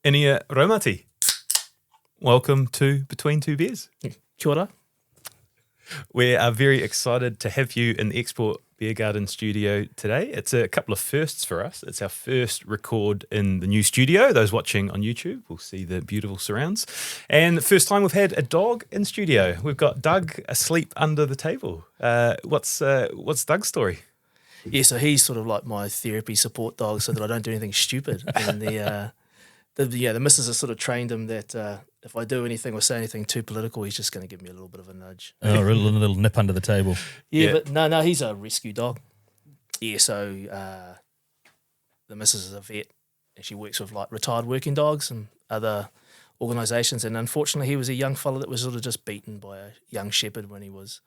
Inia Raumati, welcome to Between Two Beers. Kia ora. We are very excited to have you in the Export Beer Garden studio today. It's a couple of firsts for us. It's our first record in the new studio. Those watching on YouTube will see the beautiful surrounds. And the first time we've had a dog in studio. We've got Doug asleep under the table. What's Doug's story? Yeah, so he's sort of like my therapy support dog so that I don't do anything stupid. And the missus has sort of trained him that if I do anything or say anything too political, he's just going to give me a little bit of a nudge. Oh, a little nip under the table. Yeah, but no, he's a rescue dog. Yeah, so the missus is a vet and she works with like retired working dogs and other organisations. And unfortunately, he was a young fella that was sort of just beaten by a young shepherd when he was,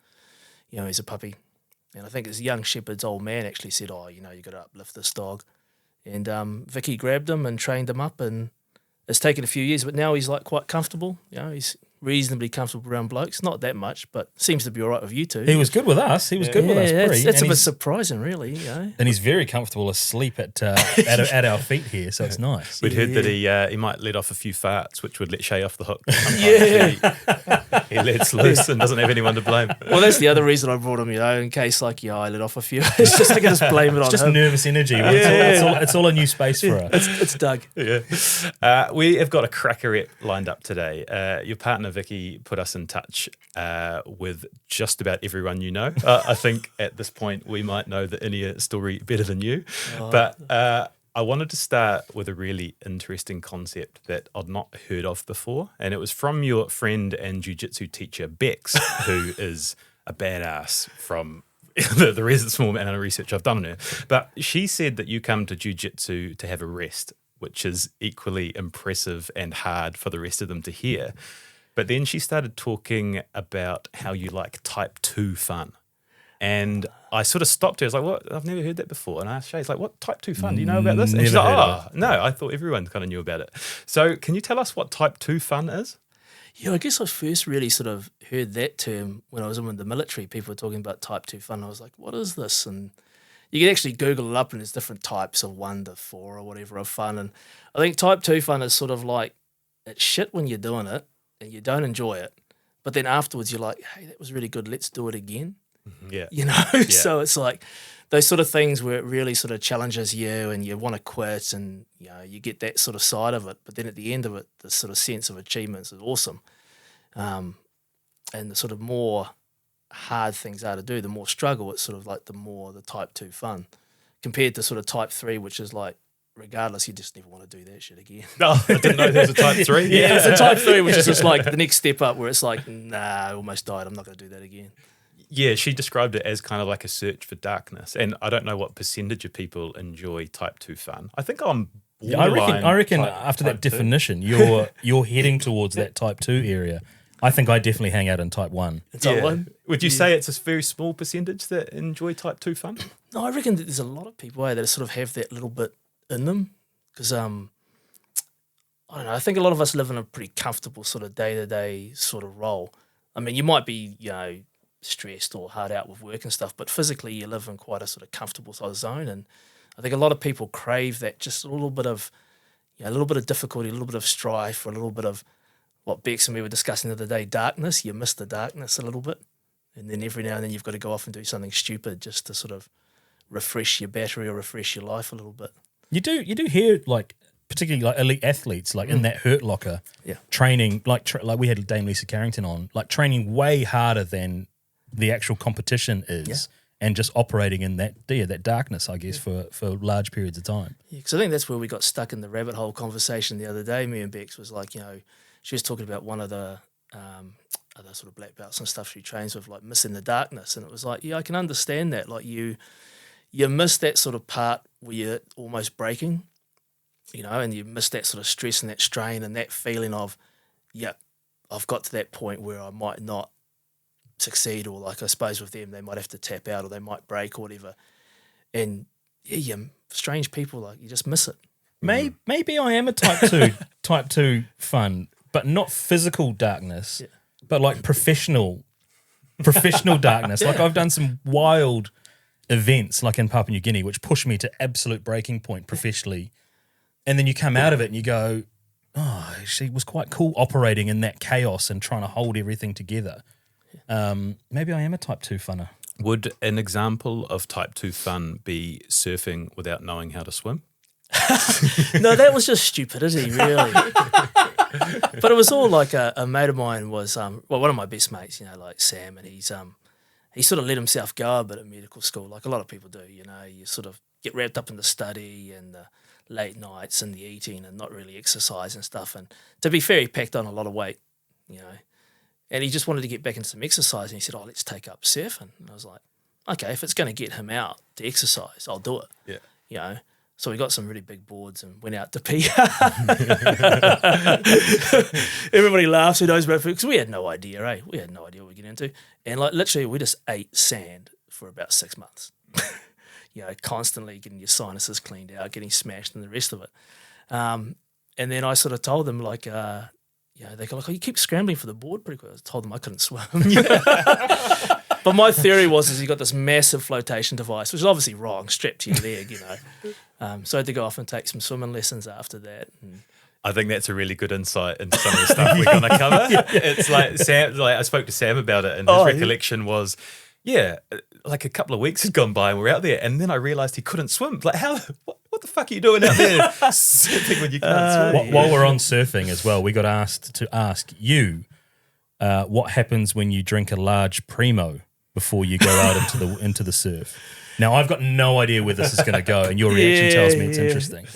he's a puppy. And I think his young shepherd's old man actually said, you got to uplift this dog. And Vicky grabbed him and trained him up, and it's taken a few years, but now he's like quite comfortable. He's reasonably comfortable around blokes. Not that much, but seems to be all right with you two. He was good with us. He was good with us. It's a bit surprising, really. And he's very comfortable asleep at our feet here, so it's nice. We'd heard that he might let off a few farts, which would let Shay off the hook. He lets loose and doesn't have anyone to blame. Well, that's the other reason I brought him, in case I let off a few. It's just I can just blame it on him. It's just nervous energy. It's all a new space for us. It's Doug. Yeah. We have got a crackerette lined up today. Your partner, Vicky, put us in touch with just about everyone you know. I think at this point we might know the Inia story better than you. But I wanted to start with a really interesting concept that I'd not heard of before. And it was from your friend and jiu-jitsu teacher, Bex, who is a badass from the recent small amount of research I've done on her. But she said that you come to jiu-jitsu to have a rest, which is equally impressive and hard for the rest of them to hear. But then she started talking about how you like type 2 fun. And I sort of stopped her. I was like, what? I've never heard that before. And I asked Shay, he's like, what type 2 fun? Do you know about this? And she's like, no, I thought everyone kind of knew about it. So can you tell us what type 2 fun is? Yeah, I guess I first really sort of heard that term when I was in the military. People were talking about type 2 fun. I was like, what is this? And you can actually Google it up and there's different types of 1 to 4 or whatever of fun. And I think type 2 fun is sort of like, it's shit when you're doing it and you don't enjoy it. But then afterwards you're like, hey, that was really good. Let's do it again. Yeah. So it's like those sort of things where it really sort of challenges you and you want to quit and, you get that sort of side of it. But then at the end of it, the sort of sense of achievements is awesome. And the sort of more hard things are to do, the more struggle, it's sort of like the more the type 2 fun compared to sort of type 3, which is like, regardless, you just never want to do that shit again. No, I didn't know there was a type 3. Yeah, it's a type 3, which is just like the next step up where it's like, nah, I almost died. I'm not going to do that again. Yeah, she described it as kind of like a search for darkness. And I don't know what percentage of people enjoy type 2 fun. I think I'm borderline. I reckon after that definition, you're heading towards that type 2 area. I think I definitely hang out in type 1. Type 1? Would you say it's a very small percentage that enjoy type 2 fun? No, I reckon that there's a lot of people that sort of have that little bit in them because, I don't know, I think a lot of us live in a pretty comfortable sort of day-to-day sort of role. I mean, you might be, stressed or hard out with work and stuff, but physically you live in quite a sort of comfortable sort of zone. And I think a lot of people crave that just a little bit of difficulty, a little bit of strife, or a little bit of what Bex and we were discussing the other day, darkness. You miss the darkness a little bit. And then every now and then you've got to go off and do something stupid just to sort of refresh your battery or refresh your life a little bit. You do hear like particularly like elite athletes like in that hurt locker training like we had Dame Lisa Carrington on, like training way harder than the actual competition is and just operating in that darkness, I guess, for large periods of time. Yeah, because I think that's where we got stuck in the rabbit hole conversation the other day. Me and Bex was like, she was talking about one of the other sort of black belts and stuff she trains with, like missing the darkness. And it was like, I can understand that. Like you miss that sort of part where you're almost breaking, and you miss that sort of stress and that strain and that feeling of, I've got to that point where I might not succeed, or like I suppose with them, they might have to tap out or they might break or whatever. And strange people, like you just miss it. Maybe I am a type 2 fun, but not physical darkness, but like professional darkness. Like I've done some wild events like in Papua New Guinea, which pushed me to absolute breaking point professionally. And then you come out of it and you go, she was quite cool operating in that chaos and trying to hold everything together. Maybe I am a type 2 funner. Would an example of type 2 fun be surfing without knowing how to swim? No, that was just stupidity, really. But it was all like a mate of mine was, one of my best mates, like Sam, and he sort of let himself go a bit at medical school, like a lot of people do, you sort of get wrapped up in the study and the late nights and the eating and not really exercise and stuff. And to be fair, he packed on a lot of weight, and he just wanted to get back into some exercise, and he said, let's take up surfing. And I was like, okay, if it's going to get him out to exercise, I'll do it. Yeah. So we got some really big boards and went out to PR. Everybody laughs, who knows about it, because we had no idea, eh? We had no idea what we get into. And like literally we just ate sand for about 6 months. Constantly getting your sinuses cleaned out, getting smashed and the rest of it. And then I sort of told them they go like, you keep scrambling for the board pretty quick. I told them I couldn't swim. But my theory was you got this massive flotation device, which is obviously wrong, strapped to your leg, So I had to go off and take some swimming lessons after that. I think that's a really good insight into some of the stuff we're going to cover. It's like Sam, I spoke to Sam about it, and his recollection was, like a couple of weeks had gone by and we're out there, and then I realised he couldn't swim. Like, what the fuck are you doing out there surfing when you can't swim? While we're on surfing as well, we got asked to ask you what happens when you drink a large Primo before you go out into the surf. Now, I've got no idea where this is going to go, and your reaction tells me it's interesting.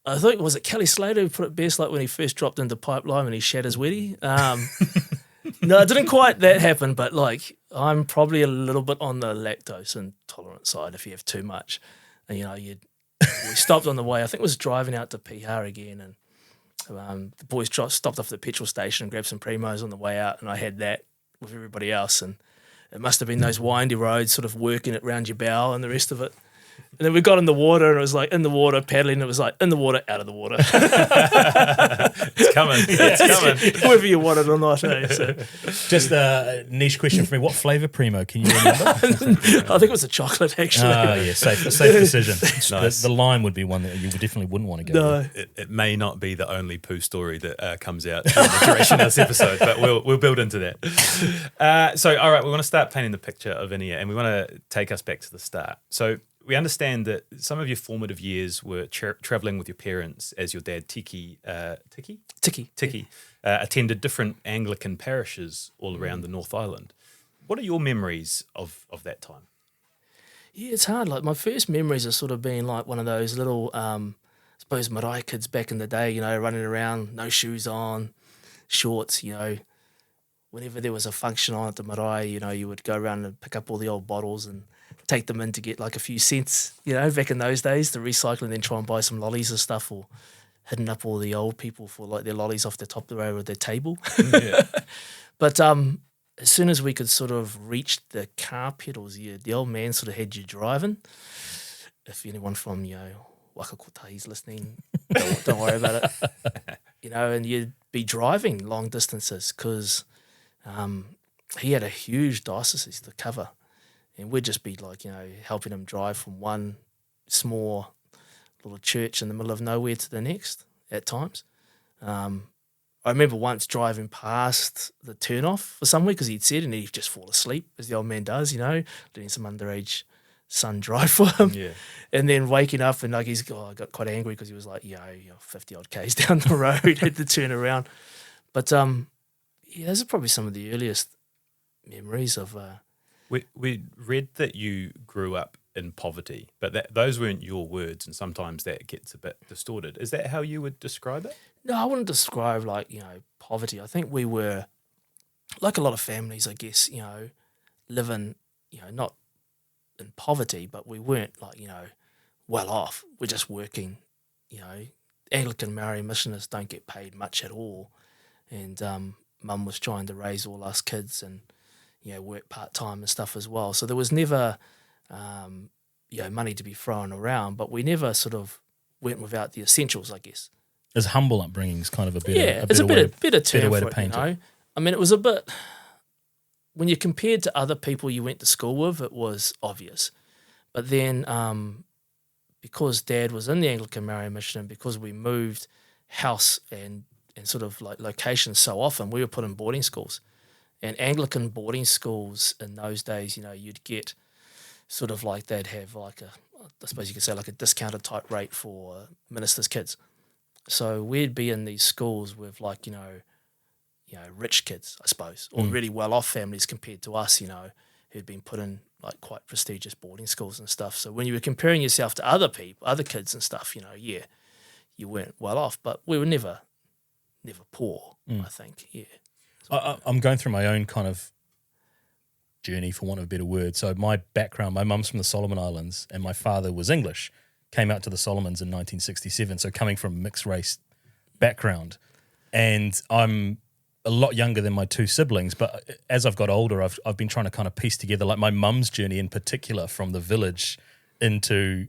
I think, was it Kelly Slater who put it best, like when he first dropped into pipeline and he shat his weddy? No, it didn't quite that happen, but like I'm probably a little bit on the lactose intolerant side if you have too much. And, we stopped on the way. I think it was driving out to PR again, and the boys stopped off at the petrol station and grabbed some Primos on the way out, and I had that with everybody else, and it must have been those windy roads sort of working it around your bowel and the rest of it. And then we got in the water, and it was like in the water, paddling, and it was like in the water, out of the water. It's coming. It's coming. Whether you want it or not. So. Just a niche question for me. What flavour Primo can you remember? I think it was a chocolate, actually. Oh, yeah, safe decision. Nice. The lime would be one that you definitely wouldn't want to go No. with. It may not be the only poo story that comes out during the duration of this episode, but we'll build into that. So, all right, we want to start painting the picture of Inia, and we want to take us back to the start. So, we understand that some of your formative years were travelling with your parents as your dad, Tiki, attended different Anglican parishes all around the North Island. What are your memories of that time? Yeah, it's hard. Like my first memories are sort of being like one of those little, I suppose, marae kids back in the day, running around, no shoes on, shorts, Whenever there was a function on at the marae, you would go around and pick up all the old bottles and take them in to get like a few cents, back in those days, to recycle and then try and buy some lollies and stuff, or hitting up all the old people for like their lollies off the top of the row of their table. Yeah. But as soon as we could sort of reach the car pedals, the old man sort of had you driving. If anyone from, Waka Kotai's listening, don't worry about it. And you'd be driving long distances because he had a huge diocese to cover. And we'd just be like, helping him drive from one small little church in the middle of nowhere to the next at times. I remember once driving past the turnoff for somewhere because he'd said, and he'd just fall asleep, as the old man does, letting some underage son drive for him. Yeah. And then waking up and I got quite angry because he was like, 50 odd Ks down the road, had to turn around. But those are probably some of the earliest memories of... We read that you grew up in poverty, but those weren't your words, and sometimes that gets a bit distorted. Is that how you would describe it? No, I wouldn't describe poverty. I think we were, like a lot of families, I guess, living, not in poverty, but we weren't well off. We're just working, Anglican Māori missioners don't get paid much at all. And Mum was trying to raise all us kids and, work part-time and stuff as well. So there was never, money to be thrown around, but we never sort of went without the essentials, I guess. As humble upbringing is kind of a better, it's a better term way for to paint it. I mean, it was a bit, when you compared to other people you went to school with, it was obvious. But then because Dad was in the Anglican Māori mission and because we moved, house and sort of like location so often. We were put in boarding schools, and Anglican boarding schools in those days, you know, you'd get sort of like they'd have like I suppose you could say like a discounted type rate for ministers' kids. So we'd be in these schools with like, you know, rich kids, I suppose, or really well-off families compared to us, you know, who'd been put in like quite prestigious boarding schools and stuff. So when you were comparing yourself to other people, other kids and stuff, you know, yeah, you weren't well off, but we were never poor, I think, yeah. I'm going through my own kind of journey, for want of a better word. So my background, my mum's from the Solomon Islands and my father was English, came out to the Solomons in 1967, so coming from a mixed race background. And I'm a lot younger than my two siblings, but as I've got older, I've been trying to kind of piece together like my mum's journey in particular from the village into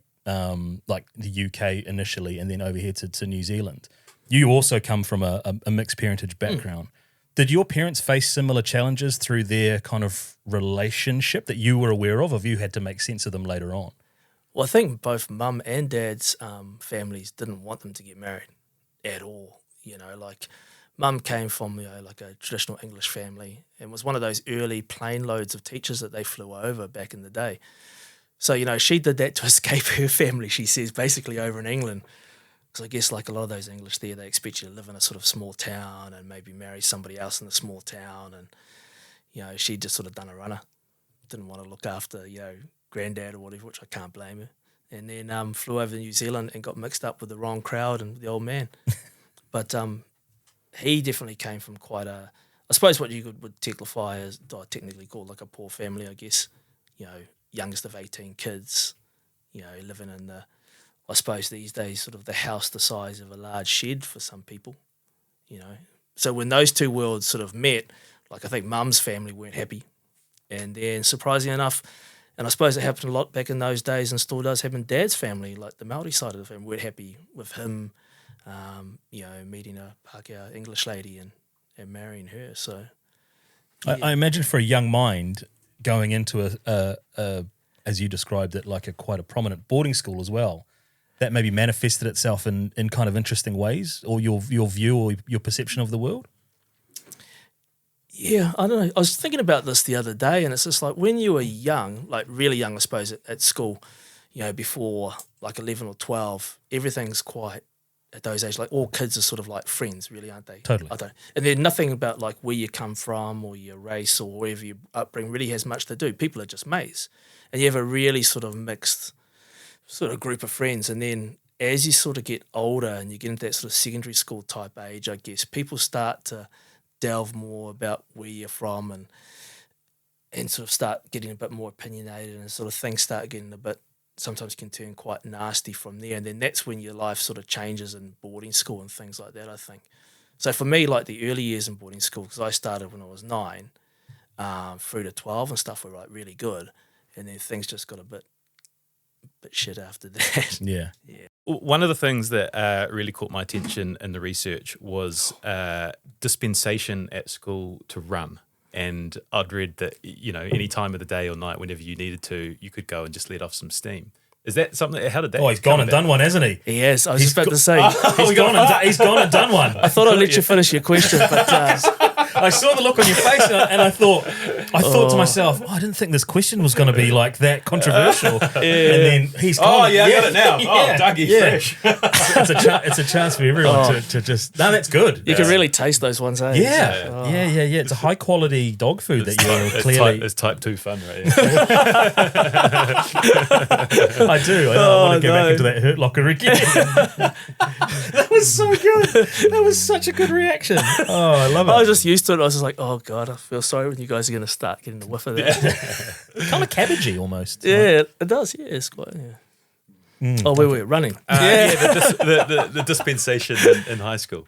like the UK initially and then over here to New Zealand. You also come from a mixed parentage background. Did your parents face similar challenges through their kind of relationship that you were aware of you had to make sense of them later on? Well, I think both mum and dad's families didn't want them to get married at all. You know, like mum came from, you know, like a traditional English family and was one of those early plane loads of teachers that they flew over back in the day. So, you know, she did that to escape her family, she says, basically over in England. Because I guess like a lot of those English there, they expect you to live in a sort of small town and maybe marry somebody else in the small town. And, you know, she'd just sort of done a runner. Didn't want to look after, you know, granddad or whatever, which I can't blame her. And then flew over to New Zealand and got mixed up with the wrong crowd and the old man. But he definitely came from quite a, I suppose what you would technically call like a poor family, I guess. You know, youngest of 18 kids, you know, living in the, I suppose these days, sort of the house the size of a large shed for some people, you know. So when those two worlds sort of met, like I think mum's family weren't happy. And then surprisingly enough, and I suppose it happened a lot back in those days and still does happen, dad's family, like the Māori side of the family, weren't happy with him, you know, meeting a Pākehā English lady and marrying her. So yeah. I imagine for a young mind going into a as you described it, like quite a prominent boarding school as well, that maybe manifested itself in kind of interesting ways, or your view or your perception of the world? Yeah, I don't know. I was thinking about this the other day, and it's just like when you were young, like really young, I suppose, at school, you know, before like 11 or 12, everything's quite, at those ages, like all kids are sort of like friends, really, aren't they? Totally. And then nothing about like where you come from or your race or wherever your upbringing really has much to do. People are just mates. And you have a really sort of mixed sort of group of friends, and then as you sort of get older and you get into that sort of secondary school type age, I guess people start to delve more about where you're from and sort of start getting a bit more opinionated, and sort of things start getting a bit, sometimes can turn quite nasty from there, and then that's when your life sort of changes in boarding school and things like that, I think. So for me, like the early years in boarding school, because I started when I was 9 through to 12 and stuff were like really good, and then things just got a bit shit after that. Yeah. One of the things that really caught my attention in the research was dispensation at school to run. And I'd read that, you know, any time of the day or night, whenever you needed to, you could go and just let off some steam. Is that something? How did that? Oh, he's gone and done one, hasn't he? He has. I was just about to say. He's gone and done one. I thought I'd let you finish your question, but I saw the look on your face and I thought to myself, I didn't think this question was going to be like that controversial. And then he's gone. Oh, yeah, I got it now. Oh, Dougie, fresh. It's a chance for everyone to just, no, that's good. You can really taste those ones, eh? Yeah. Yeah. It's a high quality dog food that you're clearly. It's type 2 fun, right? Yeah. I do. I want to go back into that hurt locker again. That was so good. That was such a good reaction. Oh, I love it. I was just used to it. I was just like, oh God, I feel sorry when you guys are going to start getting the whiff of that. Kind of cabbagey almost. Yeah, it does. Yeah, it's quite. Yeah. Oh, wait, running. The dispensation in high school.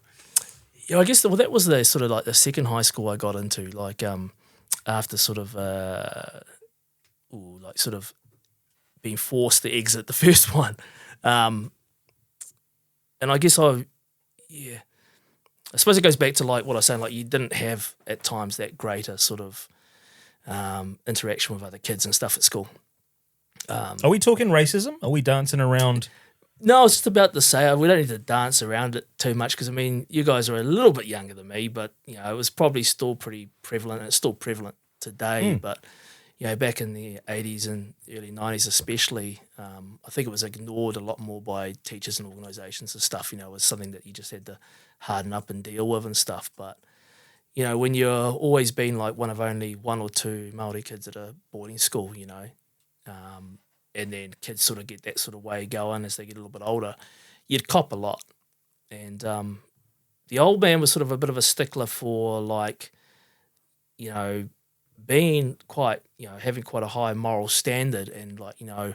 Yeah, I guess that was the sort of like the second high school I got into. Like after sort of sort of being forced to exit the first one, and I guess I suppose it goes back to like what I was saying, like you didn't have at times that greater sort of interaction with other kids and stuff at school. Are we talking racism? Are we dancing around No, I was just about to say, we don't need to dance around it too much because, I mean, you guys are a little bit younger than me, but, you know, it was probably still pretty prevalent, and it's still prevalent today. But, you know, back in the 80s and early 90s especially, I think it was ignored a lot more by teachers and organisations and stuff. You know, it was something that you just had to harden up and deal with and stuff. But, you know, when you're always been like one of only one or two Māori kids at a boarding school, you know, and then kids sort of get that sort of way going as they get a little bit older, you'd cop a lot. And the old man was sort of a bit of a stickler for, like, you know, being quite, you know, having quite a high moral standard and, like, you know,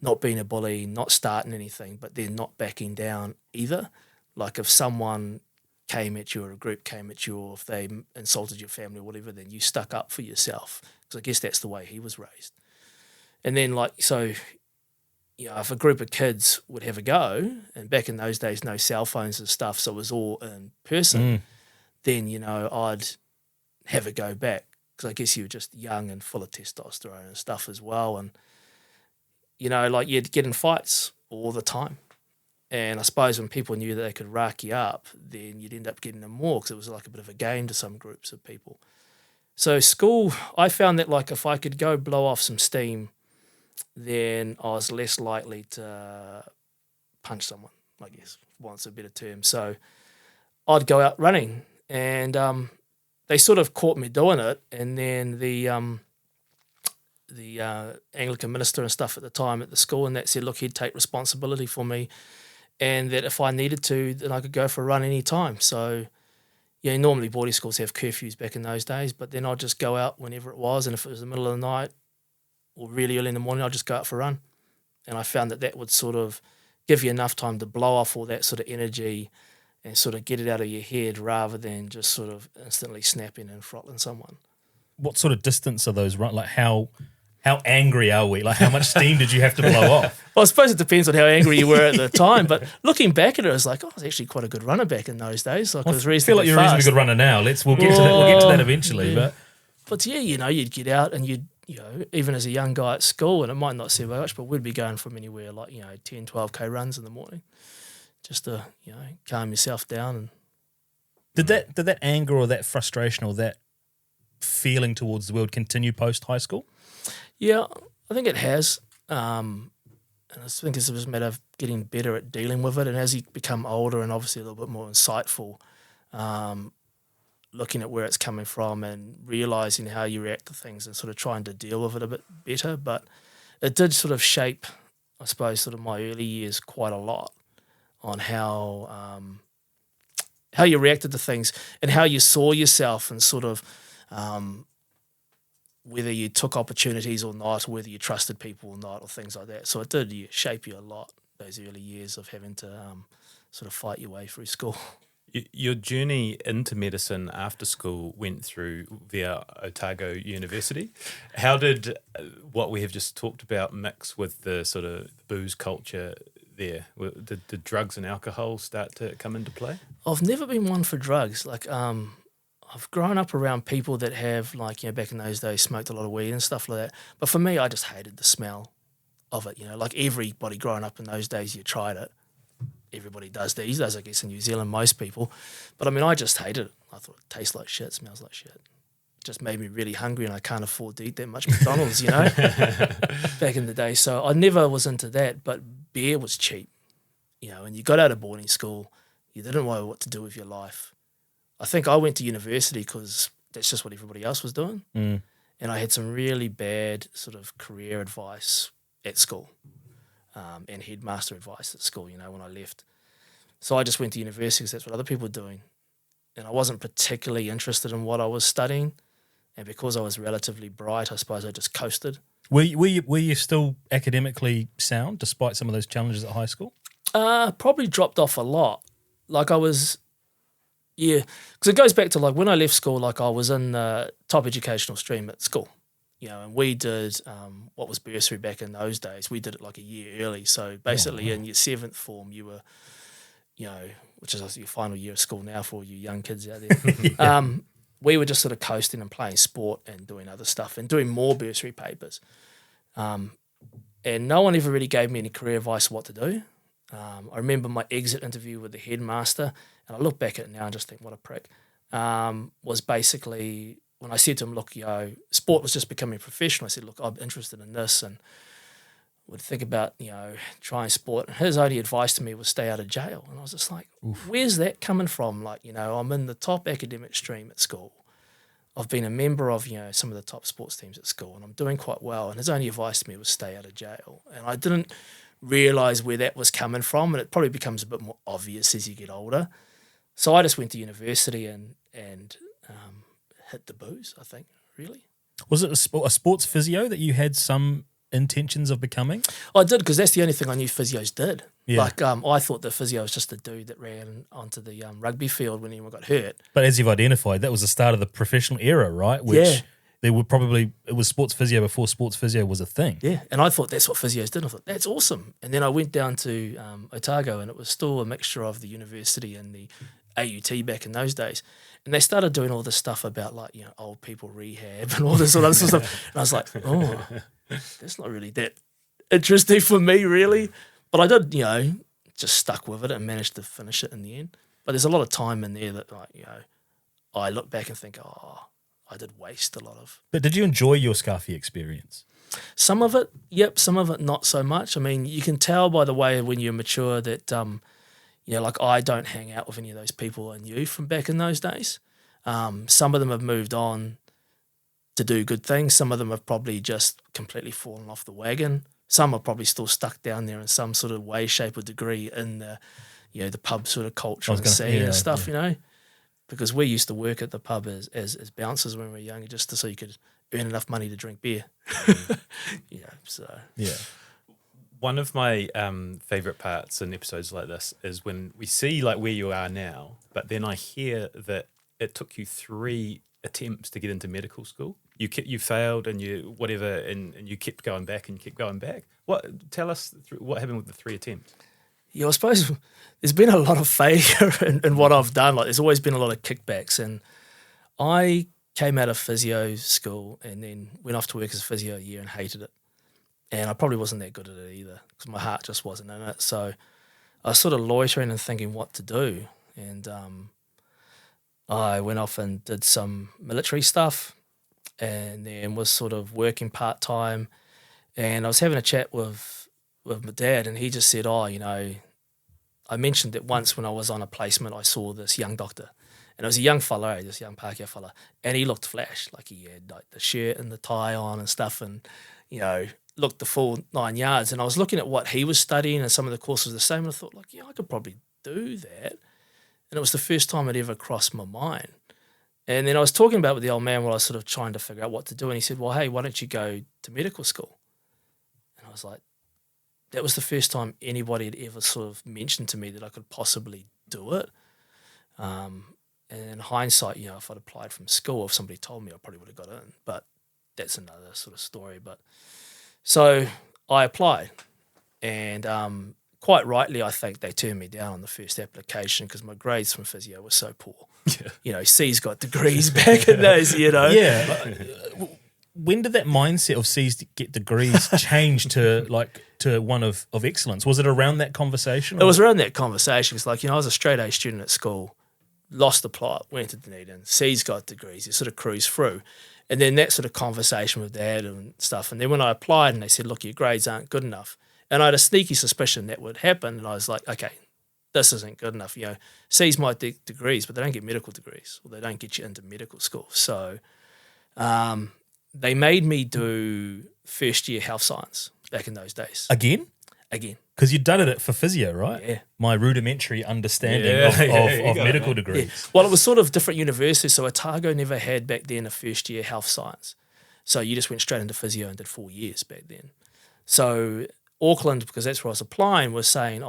not being a bully, not starting anything, but then not backing down either. Like, if someone came at you or a group came at you or if they insulted your family or whatever, then you stuck up for yourself, because I guess that's the way he was raised. And then, like, so, you know, if a group of kids would have a go, and back in those days, no cell phones and stuff, so it was all in person, then, you know, I'd have a go back, because I guess you were just young and full of testosterone and stuff as well. And, you know, like, you'd get in fights all the time. And I suppose when people knew that they could rack you up, then you'd end up getting them more, because it was like a bit of a game to some groups of people. So school, I found that, like, if I could go blow off some steam, then I was less likely to punch someone, I guess, for want of a better term. So I'd go out running, and they sort of caught me doing it, and then the Anglican minister and stuff at the time at the school, and that said, look, he'd take responsibility for me, and that if I needed to, then I could go for a run any time. So, yeah, normally boarding schools have curfews back in those days, but then I'd just go out whenever it was, and if it was the middle of the night or really early in the morning, I'd just go out for a run. And I found that that would sort of give you enough time to blow off all that sort of energy and sort of get it out of your head, rather than just sort of instantly snapping and throttling someone. What sort of distance are those run? Like, how angry are we? Like, how much steam did you have to blow off? Well, I suppose it depends on how angry you were at the time. But looking back at it, I was like, I was actually quite a good runner back in those days. Like, I was reasonably I feel like you're a reasonably good runner now. We'll get to that eventually. Yeah. But yeah, you know, you'd get out and you'd, you know, even as a young guy at school, and it might not seem much, but we'd be going from anywhere like, you know, 10, 12K runs in the morning, just to, you know, calm yourself down. And Did that anger or that frustration or that feeling towards the world continue post high school? Yeah, I think it has. And I think it's just a matter of getting better at dealing with it. And as you become older and obviously a little bit more insightful, looking at where it's coming from and realising how you react to things and sort of trying to deal with it a bit better. But it did sort of shape, I suppose, sort of my early years quite a lot on how you reacted to things and how you saw yourself, and sort of whether you took opportunities or not, or whether you trusted people or not, or things like that. So it did shape you a lot, those early years of having to sort of fight your way through school. Your journey into medicine after school went through via Otago University. How did what we have just talked about mix with the sort of booze culture there? Did drugs and alcohol start to come into play? I've never been one for drugs. Like, I've grown up around people that have, like, you know, back in those days smoked a lot of weed and stuff like that. But for me, I just hated the smell of it. You know, like everybody growing up in those days, you tried it. Everybody does these days, I guess, in New Zealand, most people. But I mean, I just hated it. I thought it tastes like shit, smells like shit. It just made me really hungry, and I can't afford to eat that much McDonald's, you know, back in the day. So I never was into that, but beer was cheap, you know, and you got out of boarding school, you didn't know what to do with your life. I think I went to university because that's just what everybody else was doing. And I had some really bad sort of career advice at school. And headmaster advice at school, you know, when I left. So I just went to university because that's what other people were doing. And I wasn't particularly interested in what I was studying. And because I was relatively bright, I suppose I just coasted. Were you still academically sound despite some of those challenges at high school? Probably dropped off a lot. Like I was, yeah, because it goes back to like when I left school, like I was in the top educational stream at school. You know, and we did what was bursary back in those days. We did it like a year early. So basically in your seventh form, you were, you know, which is your final year of school now for all you young kids out there. We were just sort of coasting and playing sport and doing other stuff and doing more bursary papers. And no one ever really gave me any career advice what to do. I remember my exit interview with the headmaster, and I look back at it now and just think, what a prick. Was basically when I said to him, look, sport was just becoming professional. I said, look, I'm interested in this and would think about, trying sport. And his only advice to me was stay out of jail. And I was just like, where's that coming from? Like, I'm in the top academic stream at school. I've been a member of, some of the top sports teams at school, and I'm doing quite well. And his only advice to me was stay out of jail. And I didn't realise where that was coming from, and it probably becomes a bit more obvious as you get older. So I just went to university and hit the booze, I think, really. Was it a sports physio that you had some intentions of becoming? I did, because that's the only thing I knew physios did. Yeah. Like, I thought the physio was just a dude that ran onto the rugby field when anyone got hurt. But as you've identified, that was the start of the professional era, right? Which it was sports physio before sports physio was a thing. Yeah, and I thought that's what physios did. I thought, that's awesome. And then I went down to Otago, and it was still a mixture of the university and the AUT back in those days. And they started doing all this stuff about, like, old people rehab and all this sort of stuff. And I was like, oh, that's not really that interesting for me, really. But I did, just stuck with it and managed to finish it in the end. But there's a lot of time in there that, like, I look back and think, oh, I did waste a lot of. But did you enjoy your Scarfy experience? Some of it, yep. Some of it, not so much. I mean, you can tell by the way when you're mature that, like, I don't hang out with any of those people I knew from back in those days. Some of them have moved on to do good things. Some of them have probably just completely fallen off the wagon. Some are probably still stuck down there in some sort of way, shape, or degree in the, the pub sort of culture and scene and stuff, because we used to work at the pub as bouncers when we were younger, just so you could earn enough money to drink beer. One of my favourite parts in episodes like this is when we see, like, where you are now, but then I hear that it took you 3 attempts to get into medical school. You failed and and you kept going back and you kept going back. Tell us what happened with the 3 attempts. Yeah, I suppose there's been a lot of failure in what I've done. Like, there's always been a lot of kickbacks, and I came out of physio school and then went off to work as a physio a year and hated it. And I probably wasn't that good at it either because my heart just wasn't in it. So I was sort of loitering and thinking what to do. And I went off and did some military stuff and then was sort of working part-time. And I was having a chat with my dad, and he just said, I mentioned that once when I was on a placement, I saw this young doctor. And it was a young fella, this young Pākehā fella, and he looked flash, like he had like the shirt and the tie on and stuff, and, looked the full 9 yards. And I was looking at what he was studying, and some of the courses were the same, and I thought, like, I could probably do that. And it was the first time it ever crossed my mind. And then I was talking about it with the old man while I was sort of trying to figure out what to do, and he said, well, hey, why don't you go to medical school? And I was like, that was the first time anybody had ever sort of mentioned to me that I could possibly do it. And in hindsight, if I'd applied from school, if somebody told me, I probably would have got in. But that's another sort of story. But so I applied, and quite rightly, I think they turned me down on the first application because my grades from physio were so poor. Yeah. C's got degrees back in those, Yeah. When did that mindset of C's to get degrees change to one of excellence? Was it around that conversation? It was around that conversation. It's like, I was a straight A student at school, lost the plot, went to Dunedin, C's got degrees, you sort of cruise through. And then that sort of conversation with Dad and stuff. And then when I applied and they said, look, your grades aren't good enough. And I had a sneaky suspicion that would happen. And I was like, okay, this isn't good enough. C's might get degrees, but they don't get medical degrees, or they don't get you into medical school. So they made me do first year health science back in those days. Again? Because you'd done it for physio, right? Yeah. My rudimentary understanding of medical degrees. Yeah. Well, it was sort of different universities. So Otago never had back then a first year health science. So you just went straight into physio and did 4 years back then. So Auckland, because that's where I was applying, was saying,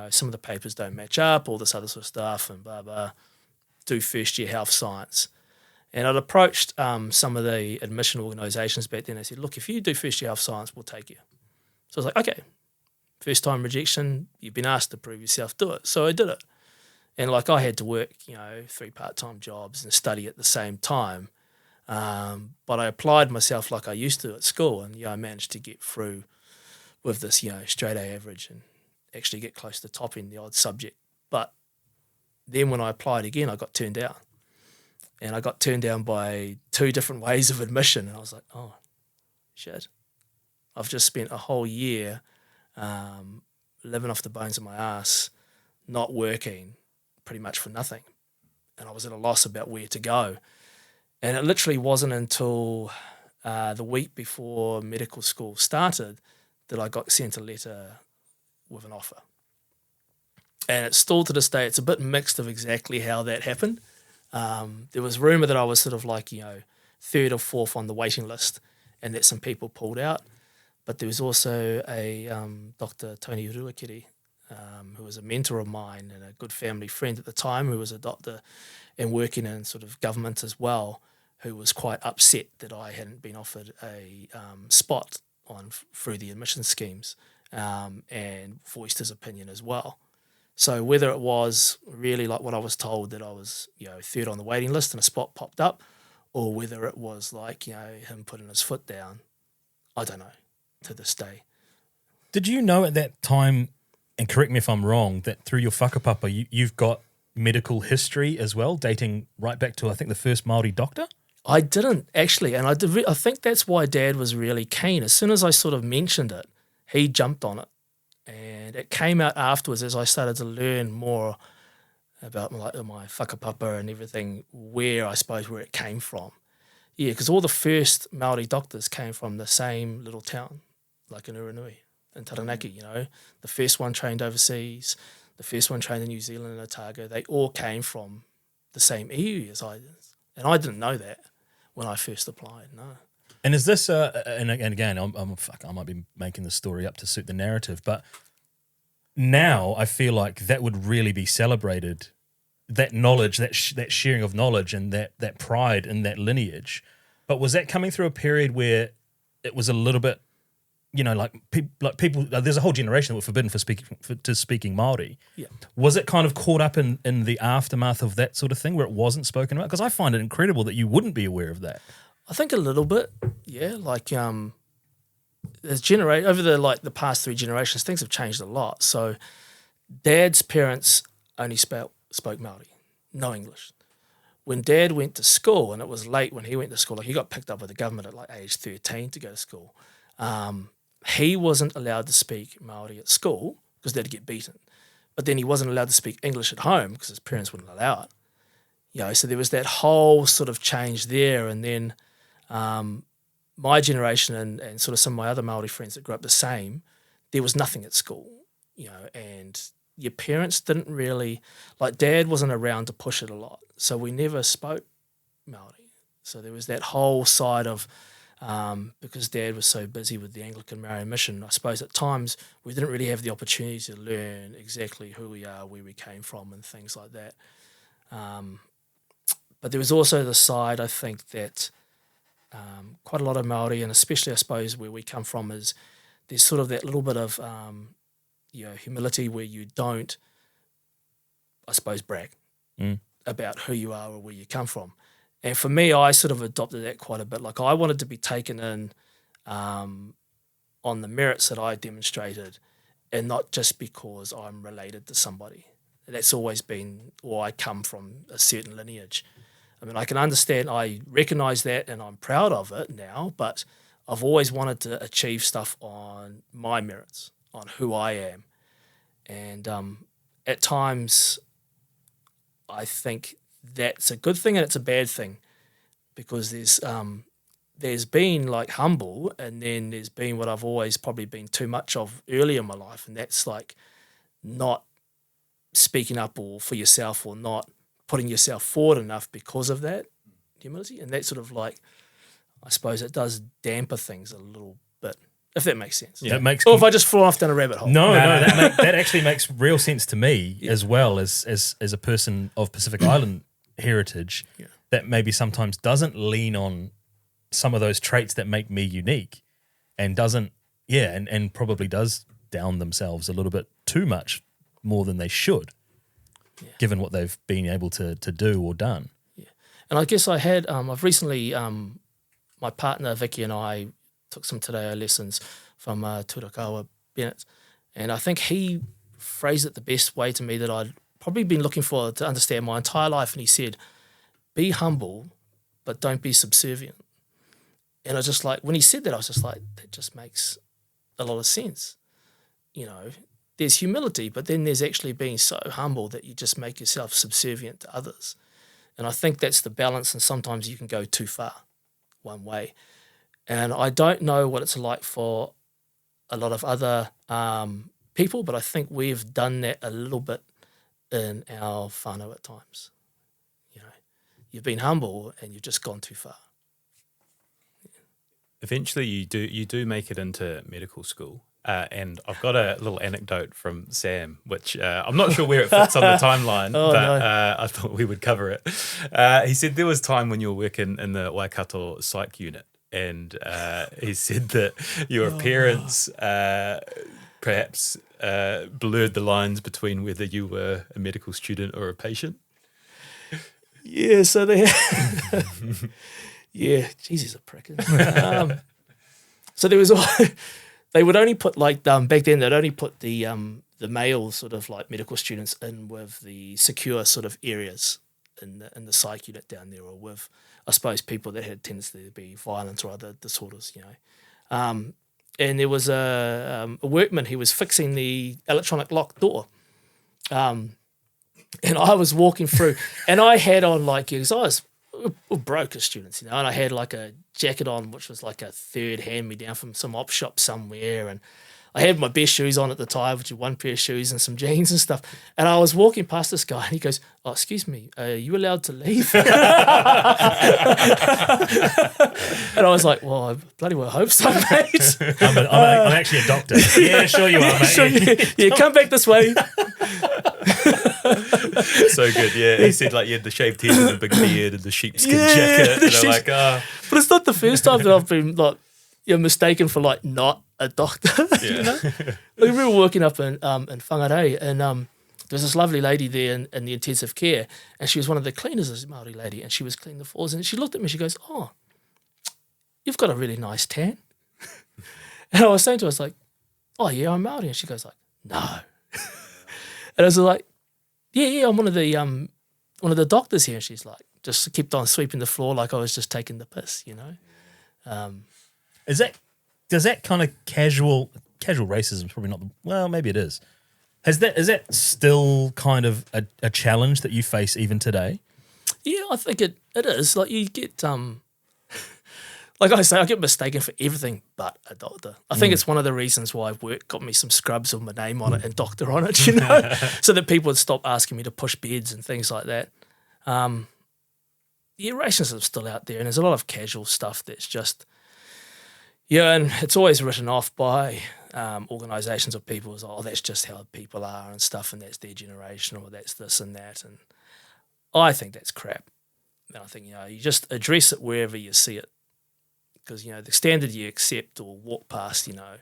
some of the papers don't match up, all this other sort of stuff, and blah, blah, do first year health science. And I'd approached some of the admission organisations back then. They said, look, if you do first year health science, we'll take you. So I was like, okay, first time rejection, you've been asked to prove yourself, do it. So I did it. And I had to work, 3 part-time jobs and study at the same time. But I applied myself like I used to at school, and I managed to get through with this, straight A average actually get close to topping the odd subject. But then when I applied again, I got turned down. And I got turned down by 2 different ways of admission. And I was like, oh, shit. I've just spent a whole year living off the bones of my ass, not working, pretty much for nothing. And I was at a loss about where to go. And it literally wasn't until the week before medical school started that I got sent a letter with an offer. And it's still to this day, it's a bit mixed of exactly how that happened. There was rumour that I was sort of like, 3rd or 4th on the waiting list and that some people pulled out. But there was also a Dr Tony Ruakiri, who was a mentor of mine and a good family friend at the time, who was a doctor and working in sort of government as well, who was quite upset that I hadn't been offered a spot through the admission schemes, and voiced his opinion as well. So whether it was really like what I was told, that I was 3rd on the waiting list and a spot popped up, or whether it was like him putting his foot down, I don't know to this day. Did you know at that time, and correct me if I'm wrong, that through your whakapapa you've got medical history as well, dating right back to I think the first Māori doctor? I didn't actually, and I think that's why Dad was really keen. As soon as I sort of mentioned it, he jumped on it. And it came out afterwards as I started to learn more about my whakapapa and everything, where it came from. Yeah, because all the first Māori doctors came from the same little town, like in Uranui, in Taranaki, The first one trained overseas, the first one trained in New Zealand and Otago. They all came from the same area as I did. And I didn't know that when I first applied, no. And is this, and again, I might be making the story up to suit the narrative, but now I feel like that would really be celebrated, that knowledge, that sharing of knowledge and that pride in that lineage. But was that coming through a period where it was a little bit, people, there's a whole generation that were forbidden to speaking Māori. Yeah. Was it kind of caught up in the aftermath of that sort of thing where it wasn't spoken about? Because I find it incredible that you wouldn't be aware of that. I think a little bit, yeah. Like, there's over the past 3 generations, things have changed a lot. So, Dad's parents only spoke Māori, no English. When Dad went to school, and it was late when he went to school, like he got picked up by the government at like age 13 to go to school. He wasn't allowed to speak Māori at school because they'd get beaten. But then he wasn't allowed to speak English at home because his parents wouldn't allow it. So there was that whole sort of change there, and then. My generation and sort of some of my other Māori friends that grew up the same, there was nothing at school, and your parents didn't really, like Dad wasn't around to push it a lot. So we never spoke Māori. So there was that whole side of, because Dad was so busy with the Anglican Māori mission, I suppose at times we didn't really have the opportunity to learn exactly who we are, where we came from and things like that. But there was also the side, I think, that quite a lot of Māori, and especially I suppose where we come from, is there's sort of that little bit of humility where you don't, I suppose, brag about who you are or where you come from. And for me, I sort of adopted that quite a bit. Like I wanted to be taken in on the merits that I demonstrated, and not just because I'm related to somebody. That's always been, or I come from a certain lineage. I mean, I can understand, I recognise that and I'm proud of it now, but I've always wanted to achieve stuff on my merits, on who I am. And at times, I think that's a good thing and it's a bad thing, because there's been like humble, and then there's been what I've always probably been too much of early in my life, and that's like not speaking up or for yourself, or not putting yourself forward enough because of that humility. And that sort of like, I suppose it does damper things a little bit, if that makes sense. Yeah, that makes. Or if I just fall off down a rabbit hole. No, that actually makes real sense to me, as well as a person of Pacific Island heritage, that maybe sometimes doesn't lean on some of those traits that make me unique, and doesn't, and probably does down themselves a little bit too much, more than they should, given what they've been able to do or done. Yeah. And I guess I've recently, my partner Vicky and I took some Te Reo lessons from Turakawa Bennett, and I think he phrased it the best way to me that I'd probably been looking for to understand my entire life. And he said, be humble, but don't be subservient. And I was just like, when he said that, I was just like, that just makes a lot of sense. You know, there's humility, but then there's actually being so humble that you just make yourself subservient to others. And I think that's the balance, and sometimes you can go too far one way. And I don't know what it's like for a lot of other people, but I think we've done that a little bit in our whānau at times. You know, you've been humble and you've just gone too far. Eventually, you do make it into medical school. And I've got a little anecdote from Sam, which I'm not sure where it fits on the timeline, I thought we would cover it. He said there was time when you were working in the Waikato psych unit, and he said that your parents perhaps blurred the lines between whether you were a medical student or a patient. Yeah, so they yeah, Jesus, a prick. So there was they would only put back then they'd only put the male sort of like medical students in with the secure sort of areas in the psych unit down there, or with, I suppose, people that had tendency to be violent or other disorders, you know. And there was a workman, he was fixing the electronic lock door. And I was walking through, and I had on because I was broke as students, you know, and I had like a jacket on which was like a third hand-me-down from some op shop somewhere, and I had my best shoes on at the time, which were one pair of shoes and some jeans and stuff. And I was walking past this guy, and he goes, "Oh, excuse me, are you allowed to leave?" And I was like, "Well, I bloody well hope so, mate." I'm actually a doctor. Yeah, sure you are, mate. Sure, yeah, come back this way. So good, yeah. He said you had the shaved head and the big beard and the sheepskin jacket. And they're like, But it's not the first time that I've been mistaken for not a doctor. Yeah. You know, we were working up in Whangarei, and there was this lovely lady there in the intensive care, and she was one of the cleaners, this Māori lady, and she was cleaning the floors, and she looked at me, she goes, "Oh, you've got a really nice tan." And I was saying to her, I was like, "Oh yeah, I'm Māori," and she goes "No," and I was like, "Yeah, I'm one of the doctors here," and she's like, just kept on sweeping the floor like I was just taking the piss, you know. Does that kind of casual racism is probably not well, maybe it is. Is that still kind of a challenge that you face even today? Yeah, I think it is. You get like I say, I get mistaken for everything but a doctor. I think it's one of the reasons why work got me some scrubs with my name on it and doctor on it, you know, so that people would stop asking me to push beds and things like that. Yeah, racism's still out there, and there's a lot of casual stuff that's just, yeah, and it's always written off by organisations or people as, "Oh, that's just how people are and stuff, and that's their generation, or that's this and that." And I think that's crap. And I think, you know, you just address it wherever you see it, because, you know, the standard you accept or walk past, you know.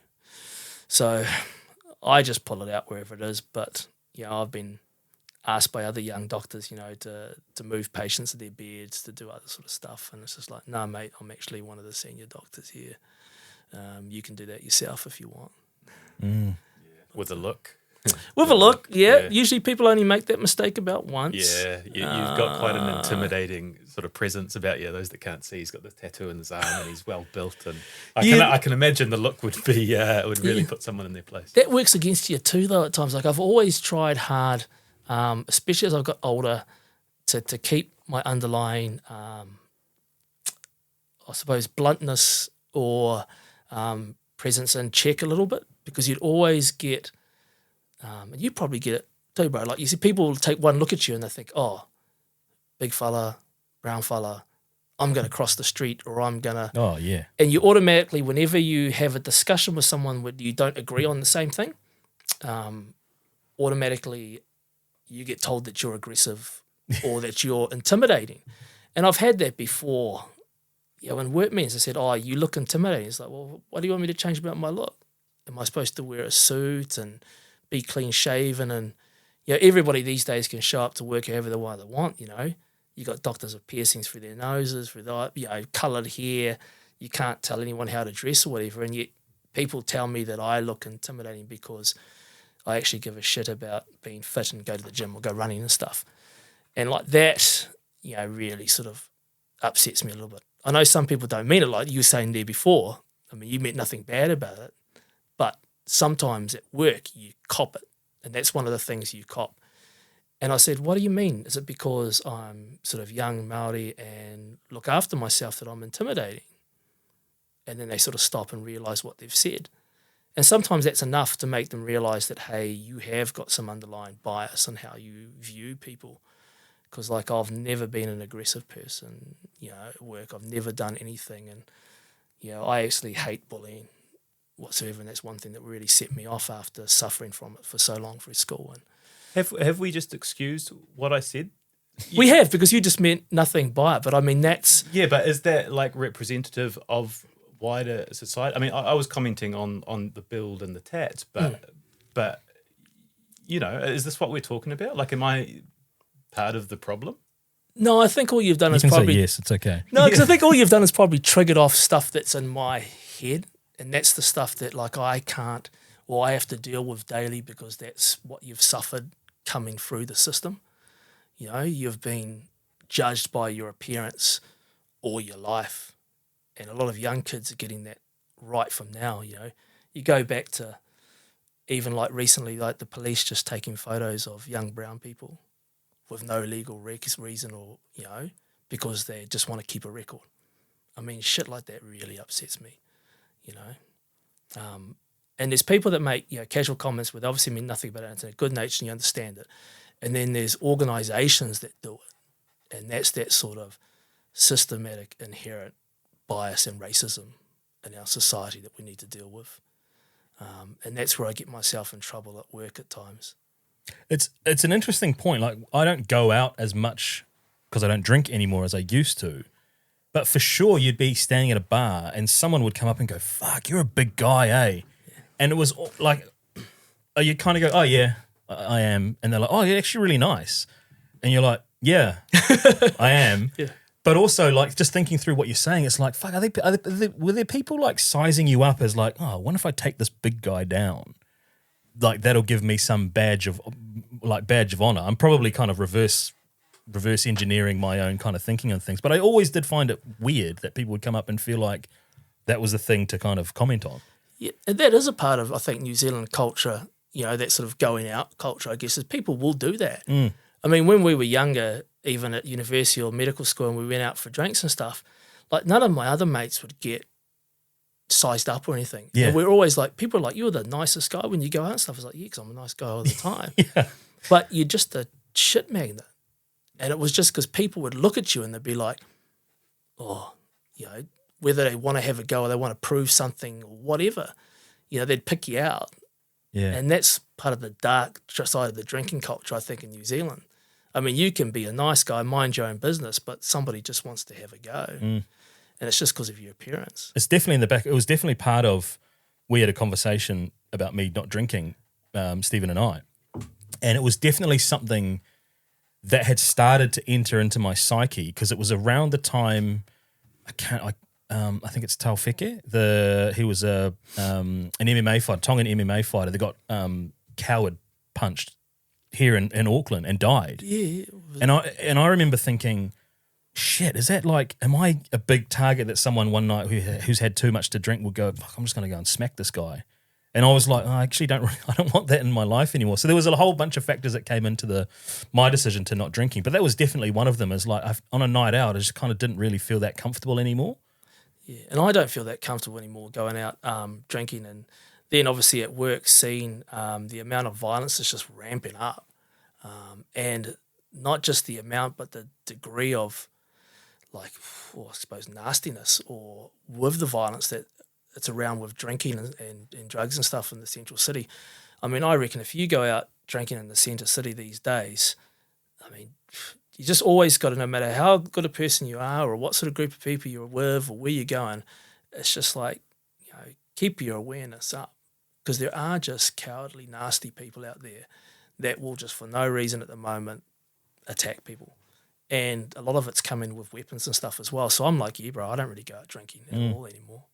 So I just pull it out wherever it is. But, you know, I've been asked by other young doctors, you know, to move patients to their beds, to do other sort of stuff. And it's just like, "No, mate, I'm actually one of the senior doctors here. You can do that yourself if you want." with a look. With a look, yeah. Usually people only make that mistake about once. Yeah, you've got quite an intimidating sort of presence about you. Those that can't see, he's got this tattoo in his arm and he's well built, and I can imagine the look would be would really put someone in their place. That works against you too, though. At times, I've always tried hard, especially as I've got older, to keep my underlying, I suppose, bluntness or presence in check a little bit, because you'd always get. And you probably get it too, bro. You see, people will take one look at you and they think, "Oh, big fella, brown fella, I'm going to cross the street, or I'm going to..." Oh, yeah. And you automatically, whenever you have a discussion with someone where you don't agree on the same thing, automatically you get told that you're aggressive or that you're intimidating. And I've had that before. You know, when workmates, I said, "Oh, you look intimidating." It's like, "Well, what do you want me to change about my look? Am I supposed to wear a suit and be clean shaven?" And, you know, everybody these days can show up to work however they want, you know. You got doctors with piercings through their noses, through the, you know, coloured hair. You can't tell anyone how to dress or whatever. And yet people tell me that I look intimidating because I actually give a shit about being fit and go to the gym or go running and stuff. And like that, really sort of upsets me a little bit. I know some people don't mean it like you were saying there before. I mean, you meant nothing bad about it, but sometimes at work you cop it, and that's one of the things you cop. And I said, what do you mean? Is it because I'm sort of young Māori and look after myself that I'm intimidating? And then they sort of stop and realise what they've said. And sometimes that's enough to make them realise that, hey, you have got some underlying bias on how you view people. Because, like, I've never been an aggressive person, at work. I've never done anything. And, I actually hate bullying whatsoever. And that's one thing that really set me off after suffering from it for so long through school. And Have we just excused what I said? we have, because you just meant nothing by it. But, I mean, that's... Yeah, but is that, like, representative of wider society? I mean, I was commenting on the build and the tats, but is this what we're talking about? Like, am I part of the problem? No, I think all you've done is You can probably... say yes, it's okay. No, because I think all you've done is probably triggered off stuff that's in my head, and that's the stuff that, like, I can't or I have to deal with daily because that's what you've suffered coming through the system. You've been judged by your appearance all your life, and a lot of young kids are getting that right from now. You go back to even like recently, like the police just taking photos of young brown people with no legal reason or, because they just want to keep a record. I mean, shit like that really upsets me, And there's people that make, casual comments with obviously mean nothing about it. It's in a good nature and you understand it. And then there's organisations that do it. And that's that sort of systematic, inherent bias and racism in our society that we need to deal with. And that's where I get myself in trouble at work at times. It's an interesting point. Like, I don't go out as much because I don't drink anymore as I used to. But for sure, you'd be standing at a bar and someone would come up and go, fuck, you're a big guy, eh? Yeah. And it was like, you kind of go, oh, yeah, I am. And they're like, oh, you're actually really nice. And you're like, yeah, I am. Yeah. But also, like, just thinking through what you're saying, it's like, fuck, were there people, like, sizing you up as like, oh, I wonder if I take this big guy down? Like, that'll give me some badge of honor. I'm probably kind of reverse engineering my own kind of thinking on things. But I always did find it weird that people would come up and feel like that was the thing to kind of comment on. Yeah, and that is a part of, I think, New Zealand culture, that sort of going out culture, I guess, is people will do that. Mm. I mean, when we were younger, even at university or medical school, and we went out for drinks and stuff, like none of my other mates would get sized up or anything. Yeah. And we're always like, people are like, you're the nicest guy when you go out and stuff. It's like, yeah, because I'm a nice guy all the time. Yeah. But you're just a shit magnet. And it was just because people would look at you and they'd be like, oh, whether they want to have a go or they want to prove something or whatever, they'd pick you out. Yeah. And that's part of the dark side of the drinking culture, I think, in New Zealand. I mean, you can be a nice guy, mind your own business, but somebody just wants to have a go. Mm. And it's just because of your appearance. It's definitely in the back. It was definitely part of, we had a conversation about me not drinking, Stephen and I. And it was definitely something that had started to enter into my psyche because it was around the time, I think it's Taufeke. He was an MMA fighter, Tongan MMA fighter that got coward punched here in Auckland and died. Yeah. And I remember thinking, shit, is that like, am I a big target that someone one night who's had too much to drink will go, fuck, I'm just going to go and smack this guy? And I was like, I actually don't want that in my life anymore. So there was a whole bunch of factors that came into my decision to not drinking. But that was definitely one of them. Is like, on a night out, I just kind of didn't really feel that comfortable anymore. Yeah, and I don't feel that comfortable anymore going out drinking. And then obviously at work, seeing the amount of violence is just ramping up. And not just the amount, but the degree of, like, I suppose, nastiness or with the violence that it's around with drinking and drugs and stuff in the central city. I mean, I reckon if you go out drinking in the centre city these days, I mean, you just always got to, no matter how good a person you are or what sort of group of people you're with or where you're going, it's just like, keep your awareness up because there are just cowardly, nasty people out there that will just for no reason at the moment attack people. And a lot of it's coming with weapons and stuff as well. So I'm like, yeah, bro, I don't really go out drinking at all anymore.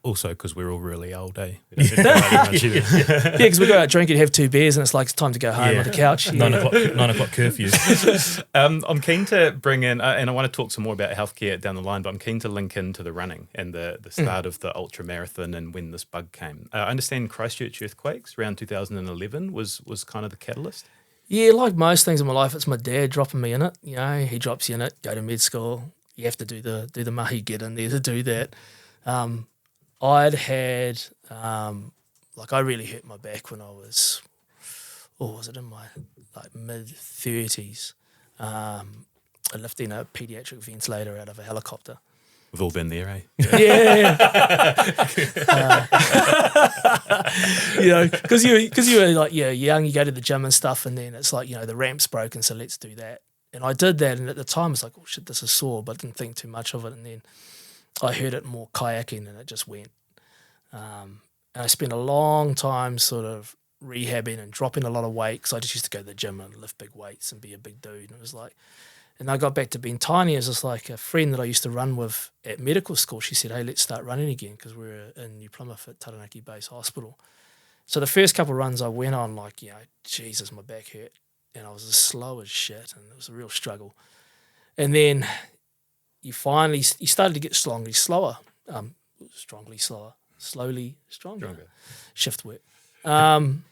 Also, because we're all really old, eh? We don't much either. Yeah, because we go out drinking, have 2 beers, and it's like it's time to go home on the couch. 9 o'clock curfew. I'm keen to bring in, and I want to talk some more about healthcare down the line, but I'm keen to link into the running and the start of the ultra marathon and when this bug came. I understand Christchurch earthquakes around 2011 was kind of the catalyst. Yeah, like most things in my life, it's my dad dropping me in it. You know, he drops you in it, go to med school. You have to do the mahi, get in there to do that. I'd had, I really hurt my back when I was, was it in my mid-30s, lifting a paediatric ventilator out of a helicopter. We've all been there, eh? Yeah. Because you were young, you go to the gym and stuff, and then it's like, the ramp's broken, so let's do that. And I did that, and at the time, it's like, oh shit, this is sore, but I didn't think too much of it. And then I heard it more kayaking, and it just went. And I spent a long time sort of rehabbing and dropping a lot of weight because I just used to go to the gym and lift big weights and be a big dude. And it was like, and I got back to being tiny. It was just like a friend that I used to run with at medical school. She said, hey, let's start running again because we were in New Plymouth at Taranaki Base Hospital. So the first couple of runs I went on, Jesus, my back hurt. And I was as slow as shit, and it was a real struggle. And then you started to get slowly slower. Slowly stronger. Shift work. And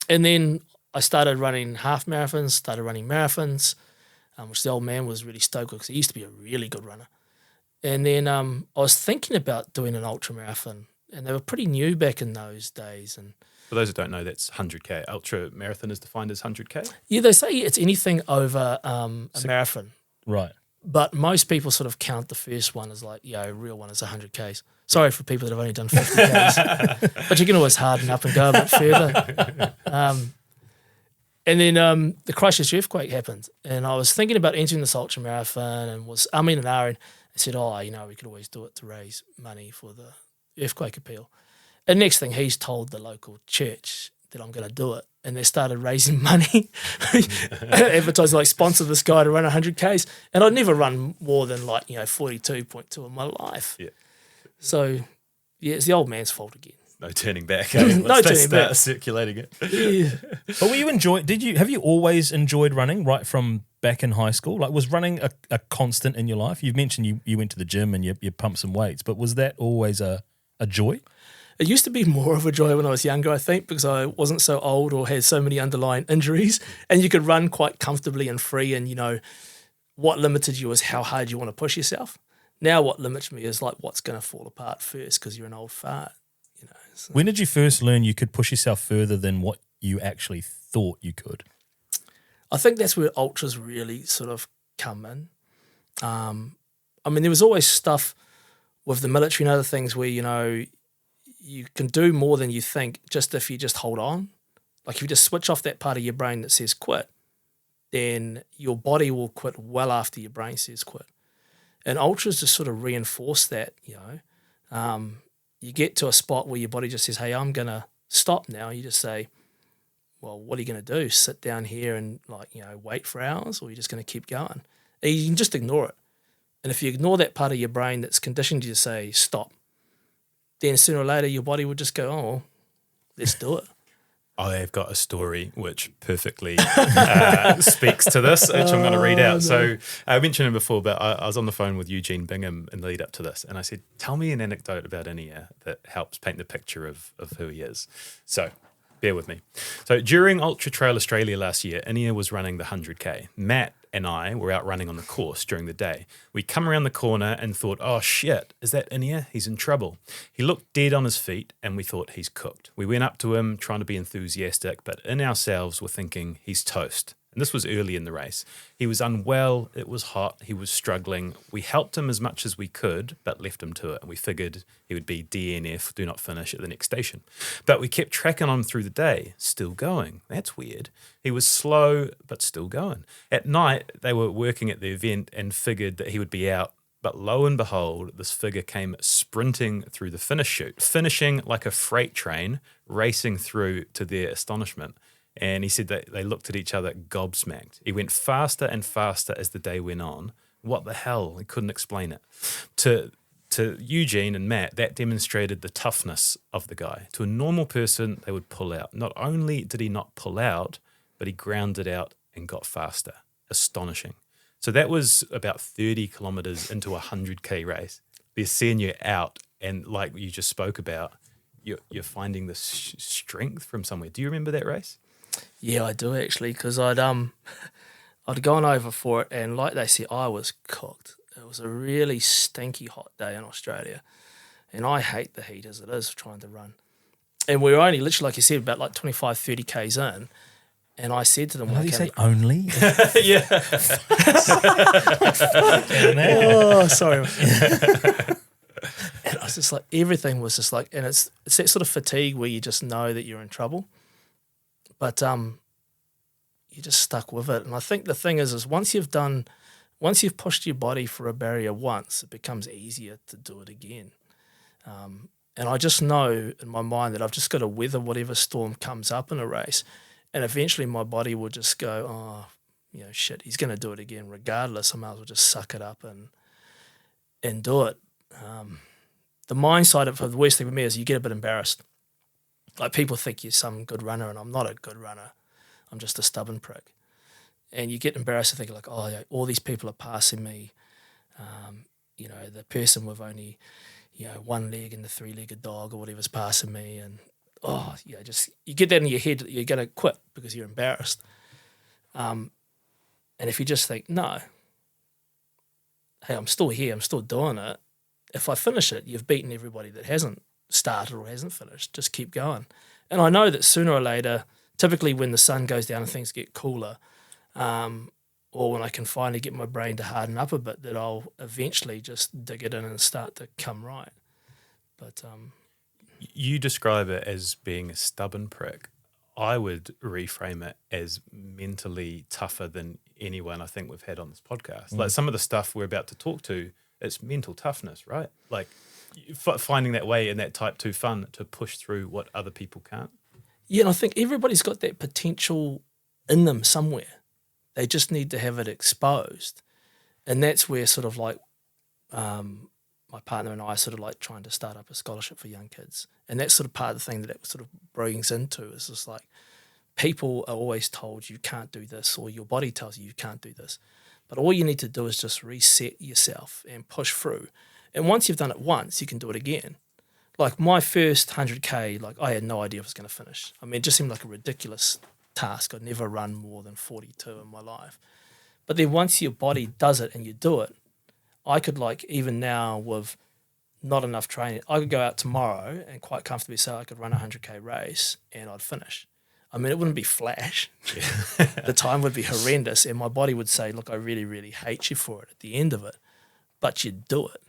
then I started running half marathons, started running marathons, which the old man was really stoked because he used to be a really good runner. And then I was thinking about doing an ultra marathon, and they were pretty new back in those days. And for those who don't know, that's 100K. Ultra marathon is defined as 100K? Yeah, they say it's anything over a marathon. Right. But most people sort of count the first one as a real one is 100Ks. Sorry for people that have only done 50Ks. But you can always harden up and go a bit further. And then the Christchurch earthquake happened. And I was thinking about entering this ultra marathon and was umming and ahhing. I said, we could always do it to raise money for the earthquake appeal. And next thing, he's told the local church that I'm going to do it. And they started raising money, advertising, sponsor this guy to run 100Ks. And I'd never run more than 42.2 in my life. Yeah. So, it's the old man's fault again. No turning back. Let's start circulating it. Yeah. But have you always enjoyed running right from back in high school? Was running a constant in your life? You've mentioned you went to the gym and you pumped some weights, but was that always a joy? It used to be more of a joy when I was younger, I think, because I wasn't so old or had so many underlying injuries, and you could run quite comfortably and free, and, what limited you is how hard you want to push yourself. Now what limits me is, what's going to fall apart first because you're an old fart, So. When did you first learn you could push yourself further than what you actually thought you could? I think that's where ultras really sort of come in. There was always stuff with the military and other things where, you can do more than you think just if you just hold on. If you just switch off that part of your brain that says quit, then your body will quit well after your brain says quit. And ultras just sort of reinforce that, You get to a spot where your body just says, hey, I'm going to stop now. You just say, well, what are you going to do? Sit down here and wait for hours, or you're just going to keep going? And you can just ignore it. And if you ignore that part of your brain that's conditioned you to say stop, then sooner or later your body would just go, oh, let's do it. I've got a story which perfectly speaks to this, which I'm going to read out. No. So I mentioned it before, but I was on the phone with Eugene Bingham in the lead up to this, and I said, tell me an anecdote about Inia that helps paint the picture of who he is. So bear with me. So during Ultra Trail Australia last year, Inia was running the 100K. Matt and I were out running on the course during the day. We come around the corner and thought, oh shit, is that Inia? He's in trouble. He looked dead on his feet and we thought he's cooked. We went up to him trying to be enthusiastic, but in ourselves we're thinking he's toast. And this was early in the race. He was unwell, it was hot, he was struggling. We helped him as much as we could, but left him to it. And we figured he would be DNF, do not finish, at the next station. But we kept tracking on him through the day, still going. That's weird. He was slow, but still going. At night, they were working at the event and figured that he would be out. But lo and behold, this figure came sprinting through the finish chute, finishing like a freight train, racing through to their astonishment. And he said that they looked at each other gobsmacked. He went faster and faster as the day went on. What the hell? He couldn't explain it. To to Eugene and Matt, that demonstrated the toughness of the guy. To a normal person, they would pull out. Not only did he not pull out, but he grounded out and got faster. Astonishing. So that was about 30 kilometers into a 100K race. They're seeing you out, and like you just spoke about, you're finding this strength from somewhere. Do you remember that race? Yeah, I do actually, because I'd gone over for it, and like they said, I was cooked. It was a really stinky hot day in Australia, and I hate the heat as it is trying to run. And we were only literally, like you said, about like 25, 30 Ks in, and I said to them, How do you say only? Yeah. Oh, sorry. And I was just like, everything was just like, and it's that sort of fatigue where you just know that you're in trouble, but you just stuck with it. And I think the thing is once you've pushed your body for a barrier once, it becomes easier to do it again. And I just know in my mind that I've just got to weather whatever storm comes up in a race, and eventually my body will just go, oh, shit, he's going to do it again regardless. I might as well just suck it up and do it. The mind side of it, the worst thing for me is you get a bit embarrassed. Like people think you're some good runner, and I'm not a good runner. I'm just a stubborn prick. And you get embarrassed to think like, oh, yeah, all these people are passing me. The person with only, one leg and the three-legged dog or whatever's passing me. And, just you get that in your head that you're going to quit because you're embarrassed. And if you just think, no, hey, I'm still here, I'm still doing it. If I finish it, you've beaten everybody that hasn't started or hasn't finished. Just keep going. And I know that sooner or later, typically when the sun goes down and things get cooler, or when I can finally get my brain to harden up a bit, that I'll eventually just dig it in and start to come right. But you describe it as being a stubborn prick. I would reframe it as mentally tougher than anyone I think we've had on this podcast. Like some of the stuff we're about to talk to, it's mental toughness, right? Like finding that way in that type 2 fun to push through what other people can't. Yeah, and I think everybody's got that potential in them somewhere. They just need to have it exposed. And that's where sort of like my partner and I are sort of like trying to start up a scholarship for young kids. And that's sort of part of the thing that it sort of brings into is just like people are always told you can't do this, or your body tells you can't do this. But all you need to do is just reset yourself and push through. And once you've done it once, you can do it again. Like my first 100K, like I had no idea if I was going to finish. I mean, it just seemed like a ridiculous task. I'd never run more than 42 in my life. But then once your body does it and you do it, I could like even now with not enough training, I could go out tomorrow and quite comfortably say I could run a 100K race and I'd finish. I mean, it wouldn't be flash. The time would be horrendous, and my body would say, look, I really, really hate you for it at the end of it. But you'd do it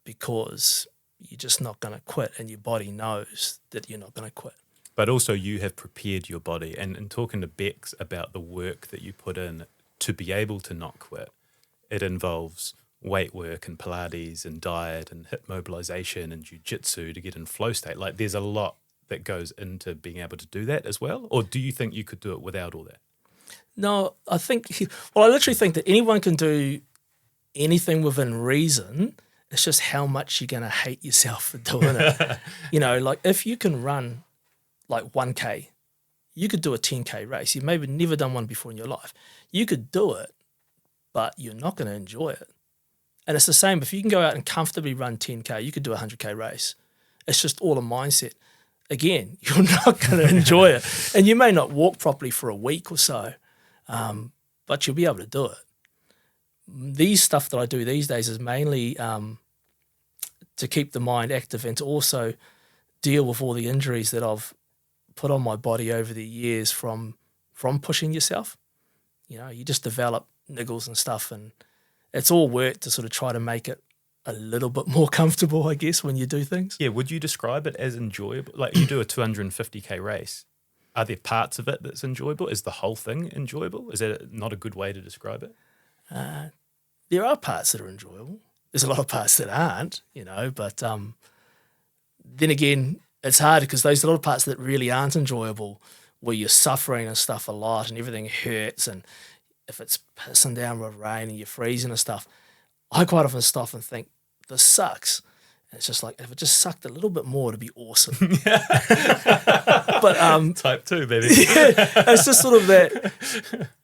because you're just not going to quit, and your body knows that you're not going to quit. But also you have prepared your body. And talking to Bex about the work that you put in to be able to not quit, it involves weight work and Pilates and diet and hip mobilization and Jiu-Jitsu to get in flow state. Like there's a lot that goes into being able to do that as well? Or do you think you could do it without all that? No, I literally think that anyone can do anything within reason. It's just how much you're going to hate yourself for doing it. Like if you can run like 1K, you could do a 10K race. You've maybe never done one before in your life. You could do it, but you're not going to enjoy it. And it's the same. If you can go out and comfortably run 10K, you could do a 100K race. It's just all a mindset. Again, you're not going to enjoy it. And you may not walk properly for a week or so, but you'll be able to do it. These stuff that I do these days is mainly to keep the mind active and to also deal with all the injuries that I've put on my body over the years from pushing yourself. You just develop niggles and stuff, and it's all work to sort of try to make it a little bit more comfortable, I guess, when you do things. Yeah, would you describe it as enjoyable? Like you do a 250K race. Are there parts of it that's enjoyable? Is the whole thing enjoyable? Is that not a good way to describe it? There are parts that are enjoyable. There's a lot of parts that aren't, but then again, it's hard because there's a lot of parts that really aren't enjoyable where you're suffering and stuff a lot and everything hurts, and if it's pissing down with rain and you're freezing and stuff, I quite often stop and think, this sucks. And it's just like, if it just sucked a little bit more, it'd be awesome. But Type 2, baby. it's just sort of that.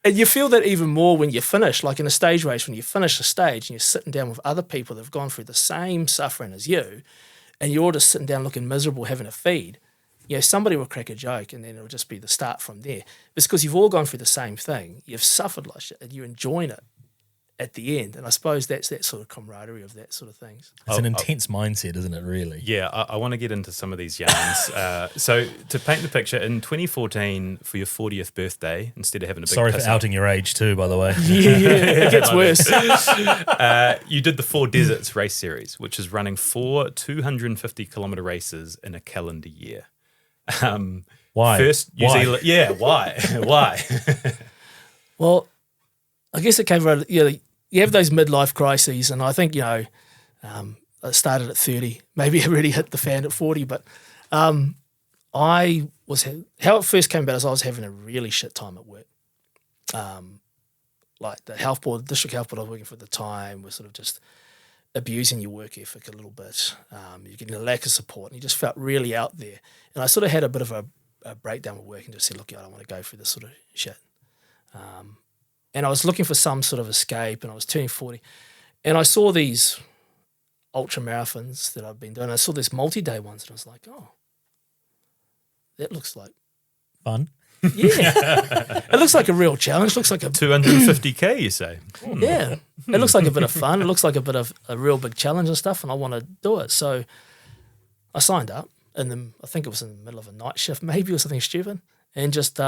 And you feel that even more when you finish, like in a stage race, when you finish a stage and you're sitting down with other people that have gone through the same suffering as you, and you're all just sitting down looking miserable, having a feed. Somebody will crack a joke and then it'll just be the start from there. It's because you've all gone through the same thing. You've suffered like shit and you're enjoying it at the end. And I suppose that's that sort of camaraderie of that sort of things. It's an intense mindset, isn't it, really? Yeah, I want to get into some of these yarns. So to paint the picture, in 2014, for your 40th birthday, instead of having a big Sorry for outing your age too, by the way. It gets worse. You did the 4 Deserts race series, which is running 4 250-kilometre races in a calendar year. Why? First, New Why? Zealand. Yeah, why? Why? Well, I guess it came around, you have those midlife crises, and I think, I started at 30. Maybe I really hit the fan at 40, but how it first came about is I was having a really shit time at work. Like the health board, district health board I was working for at the time was sort of just abusing your work ethic a little bit. You're getting a lack of support, and you just felt really out there. And I sort of had a bit of a breakdown with work and just said, look, I don't want to go through this sort of shit. And I was looking for some sort of escape, and I was turning 40. And I saw these ultra marathons that I've been doing. I saw this multi-day ones, and I was like, oh, that looks like Fun. Yeah. It looks like a real challenge. Looks like a 250k, you say? Yeah. It looks like a bit of fun. It looks like a bit of a real big challenge and stuff, and I want to do it. So I signed up, and then I think it was in the middle of a night shift, maybe, or something stupid, and just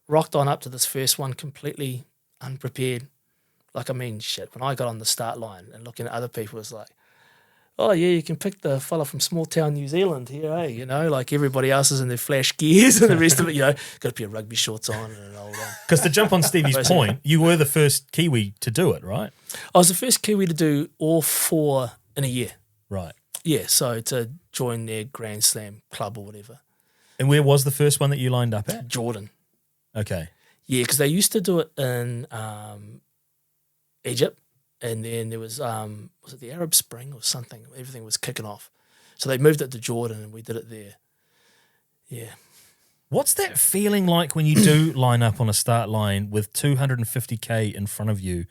rocked on up to this first one completely unprepared. Like, I mean, shit, when I got on the start line and looking at other people, it was like, oh, yeah, you can pick the fella from small town New Zealand here, eh? Like everybody else is in their flash gears and the rest of it, got to put your rugby shorts on and an old Because to jump on Stevie's point, you were the first Kiwi to do it, right? I was the first Kiwi to do all 4 in a year. Right. Yeah, so to join their Grand Slam club or whatever. And where was the first one that you lined up at? Jordan. Okay. Yeah, because they used to do it in Egypt, and then there was it the Arab Spring or something? Everything was kicking off. So they moved it to Jordan, and we did it there. Yeah. What's that feeling like when you do line up on a start line with 250k in front of you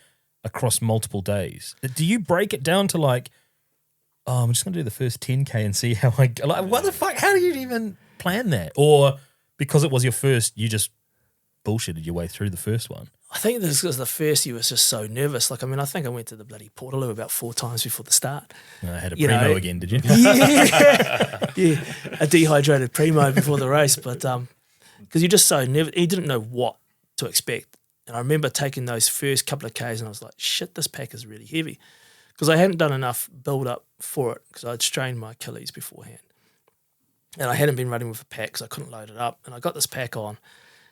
across multiple days? Do you break it down to like, oh, I'm just going to do the first 10k and see how I go? Like, what the fuck? How do you even plan that? Or because it was your first, you just bullshitted your way through the first one? I think this was the first year was just so nervous. Like, I mean, I think I went to the bloody Portaloo about 4 times before the start. I had a primo again, did you? Yeah, a dehydrated primo before the race. But because you're just so nervous, you didn't know what to expect. And I remember taking those first couple of Ks and I was like, shit, this pack is really heavy. Because I hadn't done enough build-up for it because I'd strained my Achilles beforehand. And I hadn't been running with a pack because I couldn't load it up. And I got this pack on.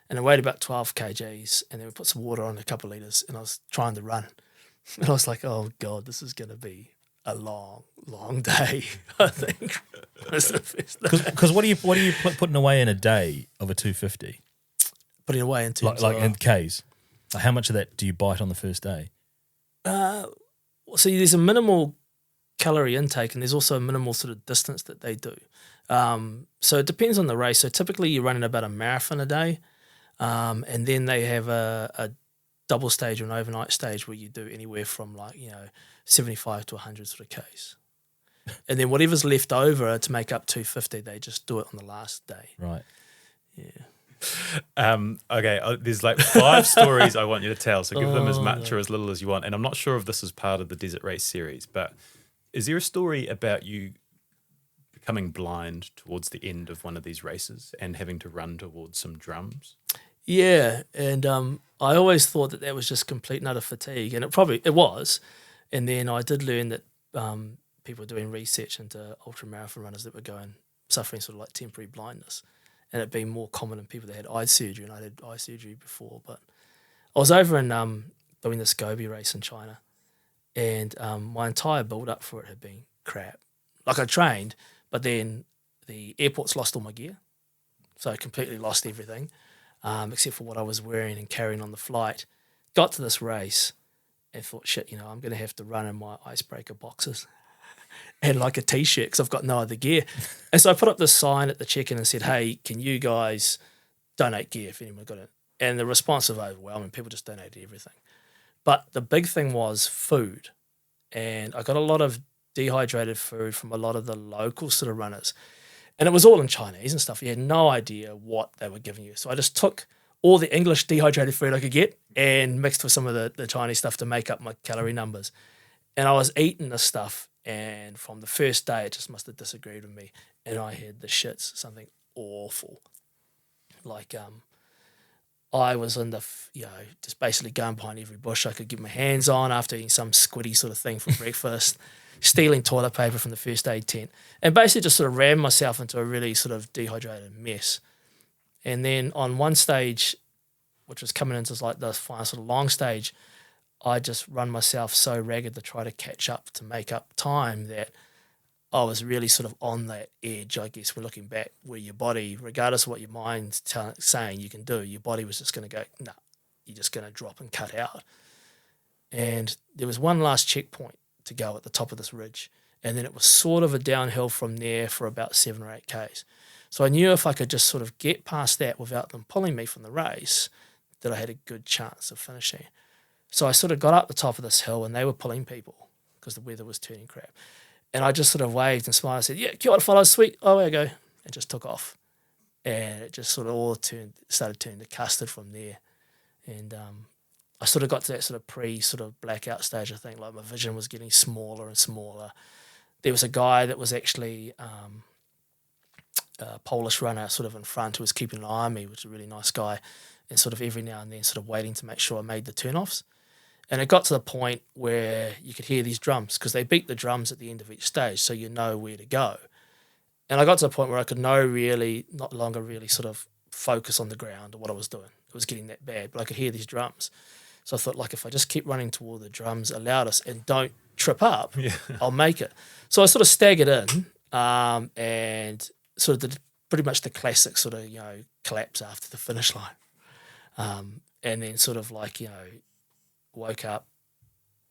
And I weighed about 12 kgs, and then we put some water on, a couple of litres, and I was trying to run. And I was like, oh, God, this is going to be a long, long day, I think. Because what are you putting away in a day of a 250? Putting away in terms like in Ks? Like how much of that do you bite on the first day? So there's a minimal calorie intake, and there's also a minimal sort of distance that they do. So it depends on the race. So typically you're running about a marathon a day. And then they have a double stage or an overnight stage where you do anywhere from 75 to 100 sort of Ks. And then whatever's left over to make up 250, they just do it on the last day. Right. Yeah. Okay, there's like 5 stories I want you to tell, so give them as much or as little as you want. And I'm not sure if this is part of the Desert Race series, but is there a story about you becoming blind towards the end of one of these races and having to run towards some drums? Yeah, and I always thought that was just complete and utter fatigue, and it was. And then I did learn that people were doing research into ultra marathon runners that were suffering sort of like temporary blindness, and it being more common in people that had eye surgery, and I had eye surgery before. But I was over in doing this Gobi race in China, and my entire build-up for it had been crap. Like I trained, but then the airports lost all my gear, so I completely lost everything. Except for what I was wearing and carrying on the flight. Got to this race and thought, shit, I'm going to have to run in my icebreaker boxes. and like a t-shirt because I've got no other gear. And so I put up this sign at the check-in and said, hey, can you guys donate gear if anyone got it? And the response was overwhelming. People just donated everything. But the big thing was food. And I got a lot of dehydrated food from a lot of the local sort of runners. And it was all in Chinese and stuff. You had no idea what they were giving you. So I just took all the English dehydrated food I could get and mixed with some of the Chinese stuff to make up my calorie numbers. And I was eating this stuff, and from the first day, it just must have disagreed with me. And I had the shits, something awful. Like, I was in just basically going behind every bush I could get my hands on after eating some squiddy sort of thing for breakfast, stealing toilet paper from the first aid tent, and basically just sort of ran myself into a really sort of dehydrated mess. And then on one stage, which was coming into like the final sort of long stage, I just run myself so ragged to try to catch up, to make up time, that I was really sort of on that edge, I guess, when looking back, where your body, regardless of what your mind's saying you can do, your body was just going to go, no, you're just going to drop and cut out. And there was one last checkpoint to go at the top of this ridge, and then it was sort of a downhill from there for about 7 or 8 Ks. So I knew if I could just sort of get past that without them pulling me from the race, that I had a good chance of finishing. So I sort of got up the top of this hill, and they were pulling people because the weather was turning crap. And I just sort of waved and smiled and said, yeah, kia ora fellas, sweet, away I go, and just took off. And it just sort of all started turning to custard from there. And I sort of got to that sort of sort of blackout stage, I think, like my vision was getting smaller and smaller. There was a guy that was actually a Polish runner sort of in front who was keeping an eye on me, which was a really nice guy, and sort of every now and then sort of waiting to make sure I made the turnoffs. And it got to the point where you could hear these drums because they beat the drums at the end of each stage, so you know where to go. And I got to the point where I could no longer really sort of focus on the ground or what I was doing. It was getting that bad, but I could hear these drums. So I thought, like, if I just keep running toward the drums, allow us, and don't trip up, I'll make it. So I sort of staggered in and sort of did pretty much the classic sort of, collapse after the finish line. And then sort of like, woke up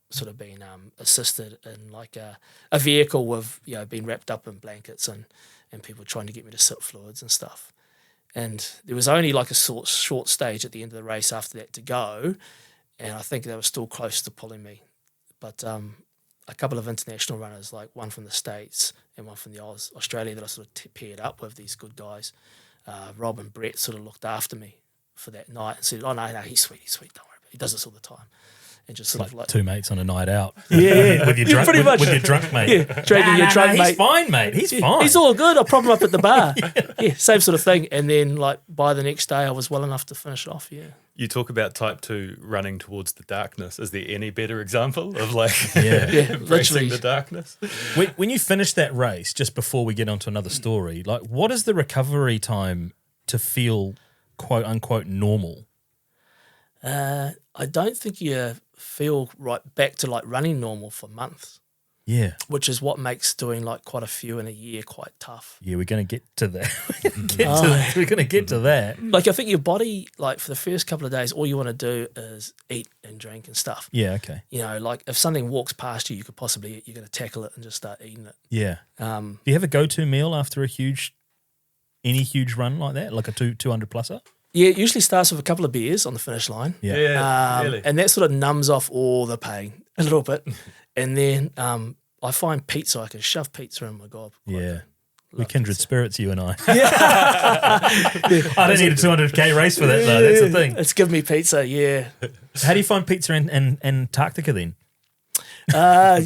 sort of being assisted in like a vehicle with, being wrapped up in blankets and people trying to get me to sip fluids and stuff. And there was only like a short stage at the end of the race after that to go, and I think they were still close to pulling me. But a couple of international runners, like one from the States and one from the Australia that I sort of paired up with, these good guys, Rob and Brett, sort of looked after me for that night and said, oh, no, he's sweet, don't worry about it. He does this all the time. And just sort of like two mates on a night out. Yeah. with your drunk, pretty much. With your drunk mate. Yeah, dragging your drunk mate. He's fine, mate. He's fine. He's all good. I'll prop him up at the bar. Yeah, same sort of thing. And then like by the next day I was well enough to finish it off, yeah. You talk about type 2 running towards the darkness. Is there any better example of like literally embracing the darkness? When you finish that race, just before we get onto another story, like what is the recovery time to feel quote unquote normal? I don't think you feel right back to like running normal for months. Yeah. Which is what makes doing like quite a few in a year quite tough. Yeah, we're going to get to that. We're going to get to that. Like I think your body, like for the first couple of days, all you want to do is eat and drink and stuff. Yeah, okay. Like if something walks past you, you could possibly, you're going to tackle it and just start eating it. Yeah. Do you have a go-to meal after any huge run like that, like a 200 pluser? Yeah, it usually starts with a couple of beers on the finish line. Yeah, really. And that sort of numbs off all the pain a little bit. And then I find pizza, I can shove pizza in my gob. Yeah. We're kindred pizza. spirits, you and I. I don't need a 200k race for that, though. That's the thing. It's give me pizza, yeah. How do you find pizza in Antarctica then? Yeah.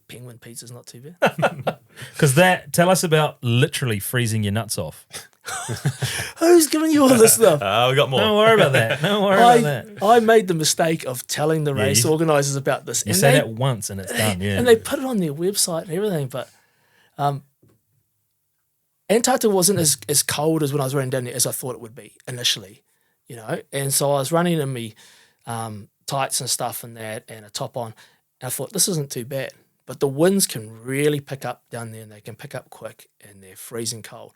Penguin pizza's not too bad. Because tell us about literally freezing your nuts off. Who's giving you all this stuff? We got more. Don't worry about that. I made the mistake of telling the race organisers about this. You say that once and it's done, yeah. And they put it on their website and everything, but Antarctica wasn't as cold as when I was running down there as I thought it would be initially, And so I was running in me tights and stuff and that and a top on, and I thought this isn't too bad. But the winds can really pick up down there, and they can pick up quick, and they're freezing cold.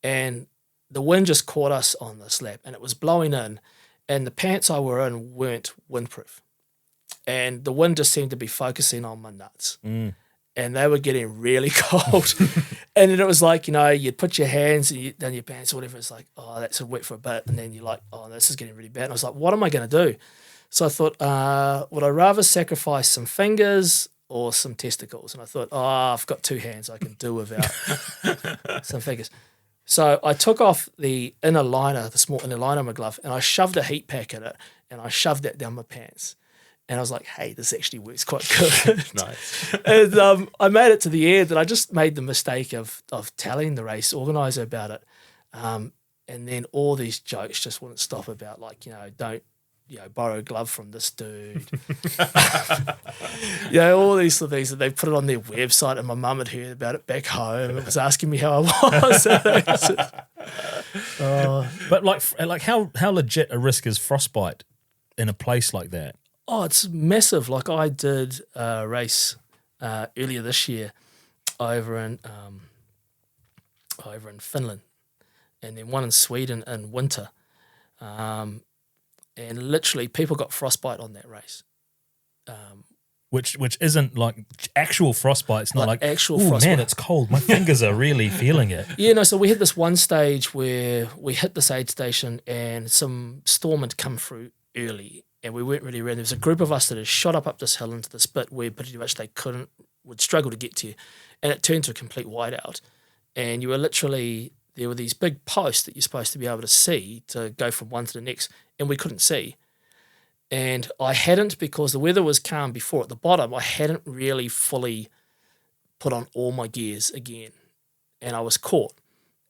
And the wind just caught us on this lap, and it was blowing in, and the pants I were in weren't windproof. And the wind just seemed to be focusing on my nuts. and they were getting really cold. And then it was like, you'd put your hands down your pants or whatever. It's like, oh, that's wet for a bit. And then you're like, oh, this is getting really bad. And I was like, what am I going to do? So I thought, would I rather sacrifice some fingers or some testicles? And I thought, I've got 2 hands. I can do without some fingers. So I took off the inner liner, the small inner liner of my glove, and I shoved a heat pack in it, and I shoved that down my pants. And I was like, hey, this actually works quite good. Nice. And I made it to the end, and I just made the mistake of telling the race organizer about it. And then all these jokes just wouldn't stop about, like, don't, borrow a glove from this dude. All these sort of things that they put it on their website, and my mum had heard about it back home and was asking me how I was. But like how legit a risk is frostbite in a place like that? Oh, it's massive. Like I did a race earlier this year over in Finland, and then one in Sweden in winter. And literally people got frostbite on that race. Which isn't like actual frostbite. It's not like actual oh frostbite. Man, it's cold. My fingers are really feeling it. Yeah, no, so we had this one stage where we hit this aid station and some storm had come through early and we weren't really ready. There was a group of us that had shot up this hill into this bit where pretty much they would struggle to get to you. And it turned to a complete whiteout. And you were literally, there were these big posts that you're supposed to be able to see to go from one to the next, and we couldn't see. And I hadn't, because the weather was calm before at the bottom, I hadn't really fully put on all my gears again. And I was caught.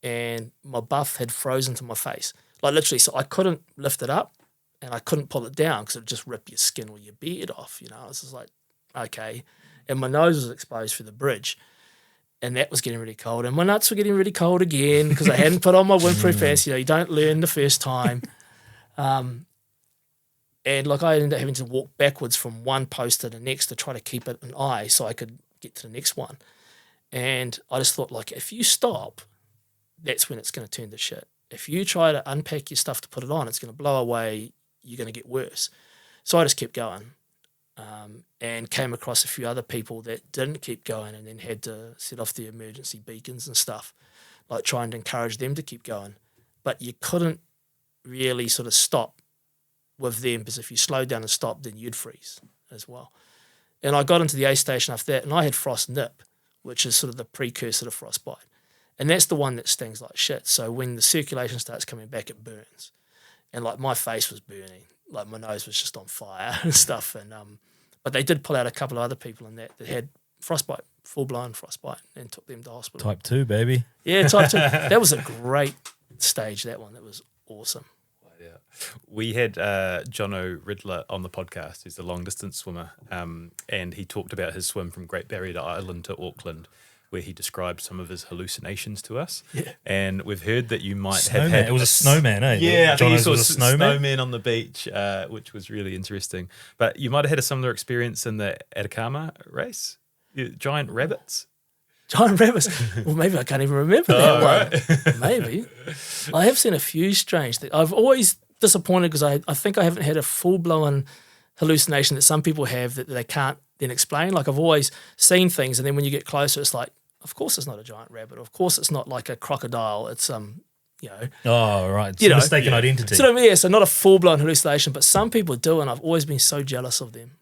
And my buff had frozen to my face. Like literally, so I couldn't lift it up and I couldn't pull it down because it would just rip your skin or your beard off, I was just like, okay. And my nose was exposed through the bridge. And that was getting really cold. And my nuts were getting really cold again because I hadn't put on my windproof vest. You don't learn the first time. And like I ended up having to walk backwards from one post to the next to try to keep it an eye so I could get to the next one. And I just thought, like, if you stop, that's when it's going to turn to shit. If you try to unpack your stuff to put it on, it's going to blow away. You're going to get worse. So I just kept going. And came across a few other people that didn't keep going and then had to set off the emergency beacons and stuff, like trying to encourage them to keep going. But you couldn't really sort of stop with them because if you slowed down and stopped, then you'd freeze as well. And I got into the aid station after that and I had frost nip, which is sort of the precursor to frostbite. And that's the one that stings like shit. So when the circulation starts coming back, it burns. And like my face was burning, like my nose was just on fire and stuff. And but they did pull out a couple of other people in that had frostbite, full-blown frostbite, and took them to hospital. Type 2, baby. Yeah, type 2. That was a great stage, that one. That was awesome. Yeah. We had Jono Riddler on the podcast, who's a long-distance swimmer, and he talked about his swim from Great Barrier Island to Auckland, where he described some of his hallucinations to us. Yeah. And we've heard that you might Snowman. have had... It was a snowman, eh? Yeah, I think he saw was a snowman. snowmen on the beach, which was really interesting. But you might have had a similar experience in the Atacama race? Giant rabbits? Giant rabbits. Well, maybe I can't even remember that one. Maybe. I have seen a few strange things. I've always disappointed because I think I haven't had a full-blown hallucination that some people have that they can't then explain. Like I've always seen things and then when you get closer, it's like, of course it's not a giant rabbit. Of course it's not like a crocodile. It's, Oh, right. It's mistaken identity. So not a full-blown hallucination, but some people do, and I've always been so jealous of them.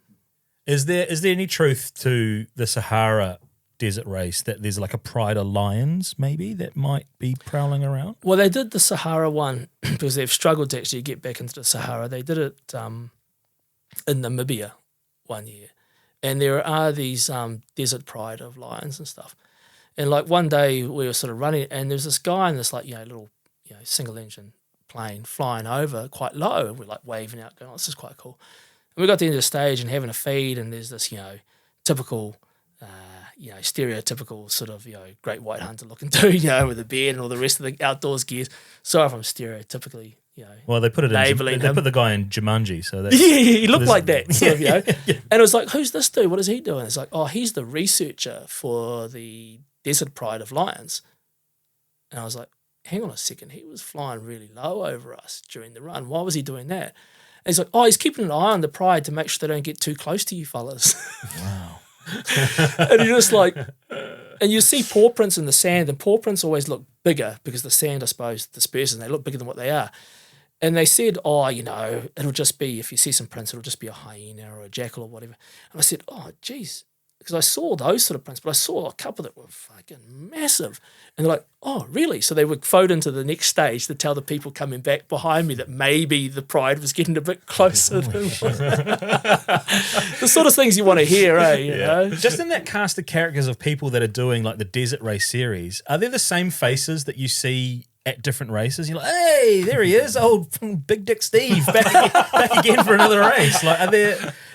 Is there any truth to the Sahara desert race that there's like a pride of lions maybe that might be prowling around? Well, they did the Sahara one because they've struggled to actually get back into the Sahara. They did it in Namibia one year. And there are these desert pride of lions and stuff. And like one day we were sort of running and there's this guy in this like, little, single engine plane flying over quite low. And we're like waving out going, oh, this is quite cool. And we got to the end of the stage and having a feed and there's this, typical, stereotypical sort of, great white hunter looking dude, with a beard and all the rest of the outdoors gears. Sorry if I'm stereotypically, well, they put it labeling in. They put the guy in Jumanji, so that he looked like that. Sort of, And it was like, who's this dude? What is he doing? It's like, oh, he's the researcher for the Desert Pride of Lions. And I was like, hang on a second, he was flying really low over us during the run. Why was he doing that? And he's like, oh, he's keeping an eye on the pride to make sure they don't get too close to you fellas. Wow. And you're just like, and you see paw prints in the sand, and paw prints always look bigger because the sand, I suppose, disperses and they look bigger than what they are. And they said, oh, it'll just be, if you see some prints, it'll just be a hyena or a jackal or whatever. And I said, oh, geez, because I saw those sort of prints, but I saw a couple that were fucking massive. And they're like, oh, really? So they were phoned into the next stage to tell the people coming back behind me that maybe the pride was getting a bit closer. The sort of things you want to hear, You know? Just in that cast of characters of people that are doing like the Desert Race series, are there the same faces that you see at different races? You're like, hey, there he is, old Big Dick Steve, back again for another race. Like,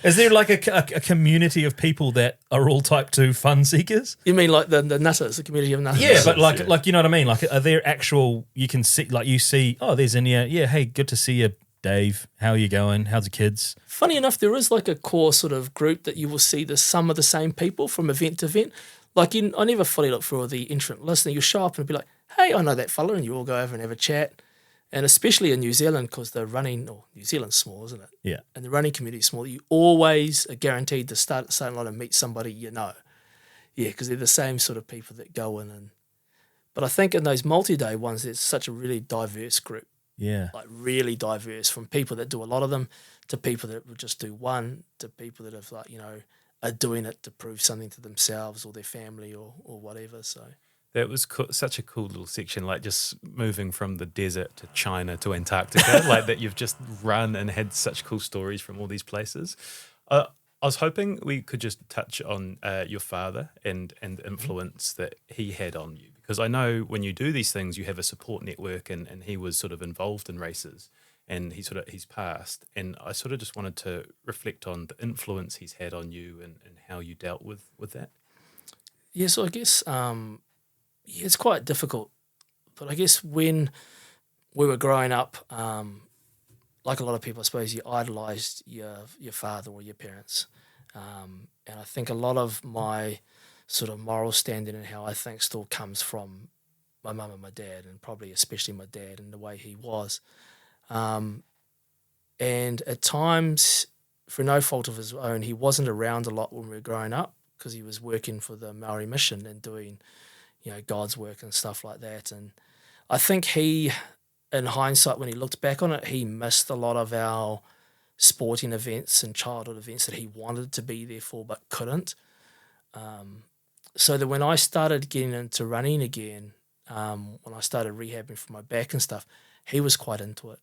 is there like a community of people that are all type 2 fun seekers? You mean like the nutters, the community of nutters? Yeah, but like you know what I mean? Like, are there actual, you can see, like you see, oh, there's Inia. Yeah, hey, good to see you, Dave. How are you going? How's the kids? Funny enough, there is like a core sort of group that you will see some of the same people from event to event. Like, I never fully look for the entrant list, and you'll show up and be like, hey, I know that fella, and you all go over and have a chat. And especially in New Zealand, because the running, New Zealand's small, isn't it? Yeah. And the running community is small. You always are guaranteed to start at the same line and meet somebody you know. Yeah, because they're the same sort of people that go in. But I think in those multi-day ones, it's such a really diverse group. Yeah. Like really diverse, from people that do a lot of them to people that would just do one to people that have are doing it to prove something to themselves or their family or whatever. So that was such a cool little section, like just moving from the desert to China to Antarctica, like that you've just run and had such cool stories from all these places. I was hoping we could just touch on your father and the influence that he had on you, because I know when you do these things, you have a support network, and he was sort of involved in races, and he's passed. And I sort of just wanted to reflect on the influence he's had on you and how you dealt with that. Yeah, so I guess it's quite difficult. But I guess when we were growing up, like a lot of people, I suppose, you idolised your father or your parents. And I think a lot of my sort of moral standing and how I think still comes from my mum and my dad, and probably especially my dad and the way he was. And at times, for no fault of his own, he wasn't around a lot when we were growing up because he was working for the Māori Mission and doing, God's work and stuff like that. And I think he, in hindsight, when he looked back on it, he missed a lot of our sporting events and childhood events that he wanted to be there for but couldn't. So that when I started getting into running again, when I started rehabbing for my back and stuff, he was quite into it.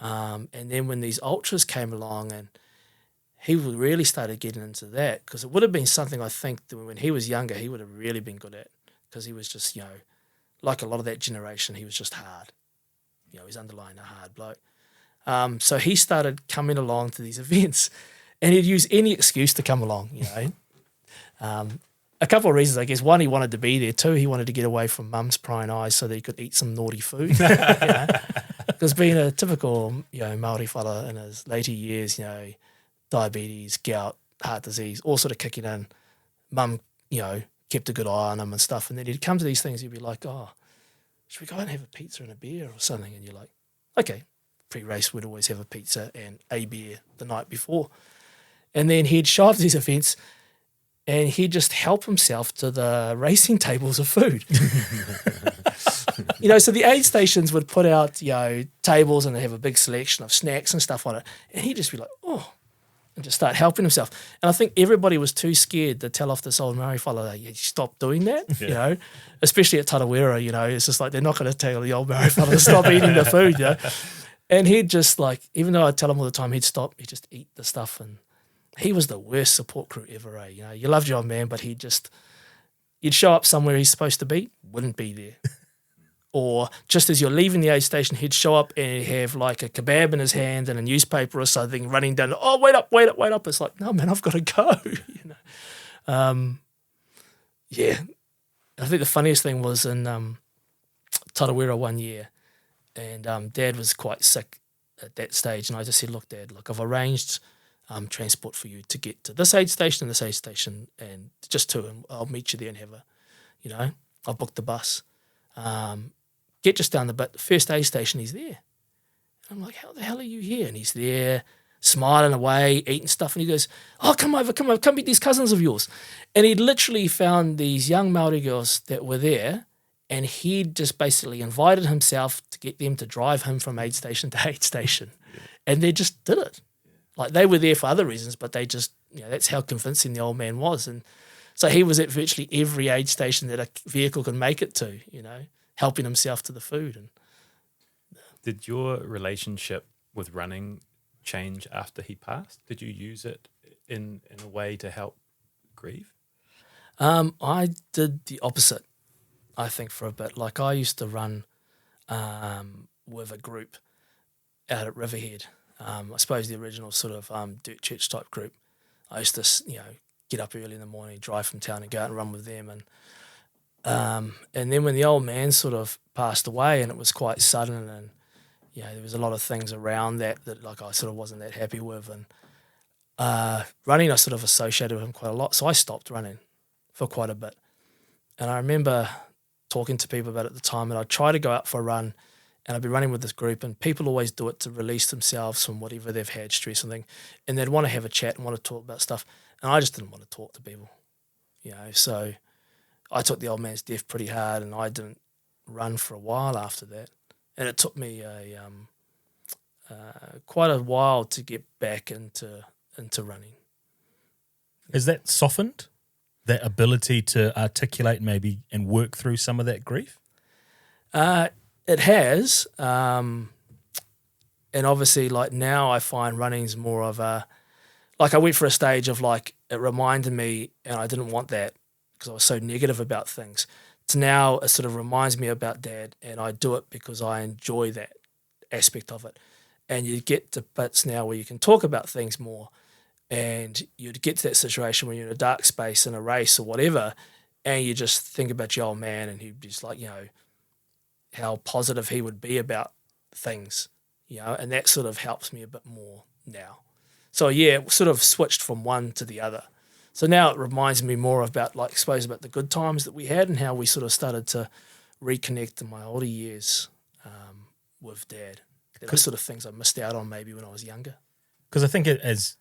And then when these ultras came along, and he really started getting into that, because it would have been something I think that when he was younger, he would have really been good at, because he was just, like a lot of that generation, he was just hard. He's underlying a hard bloke. So he started coming along to these events, and he'd use any excuse to come along, A couple of reasons, I guess. One, he wanted to be there. Two, he wanted to get away from mum's prying eyes so that he could eat some naughty food. Because being a typical, Māori fella in his later years, diabetes, gout, heart disease, all sort of kicking in. Mum, kept a good eye on him and stuff. And then he'd come to these things, he'd be like, oh, should we go and have a pizza and a beer or something? And you're like, okay. Pre-race, we'd always have a pizza and a beer the night before. And then he'd show up to these events, and he'd just help himself to the racing tables of food. So the aid stations would put out, tables, and they have a big selection of snacks and stuff on it. And he'd just be like, oh, and just start helping himself. And I think everybody was too scared to tell off this old Māori fella, stop doing that, especially at Tarawera, it's just like they're not going to tell the old Māori fella to stop eating the food, And he'd just even though I'd tell him all the time, he'd stop, he'd just eat the stuff. And he was the worst support crew ever, You loved your old man, but you'd show up somewhere he's supposed to be, wouldn't be there. Or just as you're leaving the aid station, he'd show up and have like a kebab in his hand and a newspaper or something running down. Oh, wait up. It's like, no, man, I've got to go. Yeah. I think the funniest thing was in Tarawera one year, and Dad was quite sick at that stage. And I just said, look, Dad, I've arranged transport for you to get to this aid station and this aid station, and just two, and I'll meet you there and have I'll book the bus. Get just down the first aid station, he's there. And I'm like, how the hell are you here? And he's there. smiling away, eating stuff. And he goes, oh, come over, come meet these cousins of yours. And he literally found these young Māori girls that were there, and he just basically invited himself to get them to drive him from aid station to aid station. And they just did it. Like, they were there for other reasons, but they just, that's how convincing the old man was. And so he was at virtually every aid station that a vehicle could make it to, helping himself to the food. And did your relationship with running change after he passed? Did you use it in a way to help grieve? I did the opposite, I think, for a bit. Like, I used to run with a group out at Riverhead. I suppose the original sort of dirt church type group. I used to, get up early in the morning, drive from town and go out and run with them. And then when the old man sort of passed away, and it was quite sudden, and there was a lot of things around that like I sort of wasn't that happy with. And running, I sort of associated with him quite a lot, so I stopped running for quite a bit. And I remember talking to people about it at the time, and I'd try to go out for a run, and I'd be running with this group, and people always do it to release themselves from whatever they've had, stress and thing, and they'd want to have a chat and want to talk about stuff, and I just didn't want to talk to people, so I took the old man's death pretty hard, and I didn't run for a while after that, and it took me quite a while to get back into running. Is that softened, that ability to articulate maybe and work through some of that grief? It has, and obviously, like, now I find running's more of a, like, I went for a stage of, like, it reminded me, and I didn't want that because I was so negative about things, to now it sort of reminds me about Dad, and I do it because I enjoy that aspect of it. And you get to bits now where you can talk about things more, and you'd get to that situation where you're in a dark space in a race or whatever, and you just think about your old man, and he'd just, like, how positive he would be about things, and that sort of helps me a bit more now. So it sort of switched from one to the other. So now it reminds me more about, like, I suppose, about the good times that we had and how we sort of started to reconnect in my older years with Dad. The sort of things I missed out on maybe when I was younger. Because I think as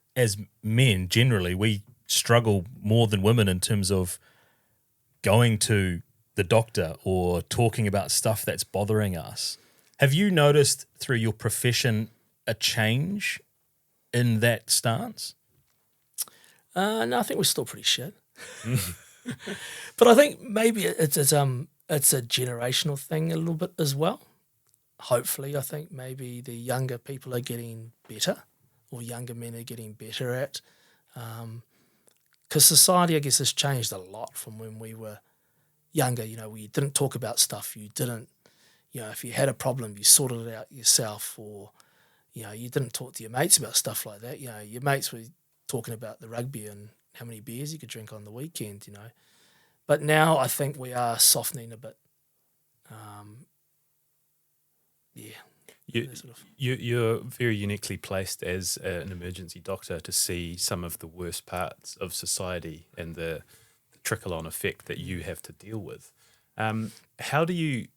men, generally, we struggle more than women in terms of going to the doctor or talking about stuff that's bothering us. Have you noticed through your profession a change in that stance? No, I think we're still pretty shit. But I think maybe it's a generational thing a little bit as well. Hopefully, I think maybe the younger people are getting better, or younger men are getting better at, because society, I guess, has changed a lot from when we were younger. We didn't talk about stuff. You didn't, if you had a problem, you sorted it out yourself, or, you didn't talk to your mates about stuff like that. Your mates were talking about the rugby and how many beers you could drink on the weekend, But now I think we are softening a bit. You're very uniquely placed as an emergency doctor to see some of the worst parts of society and the trickle-on effect that you have to deal with. How do you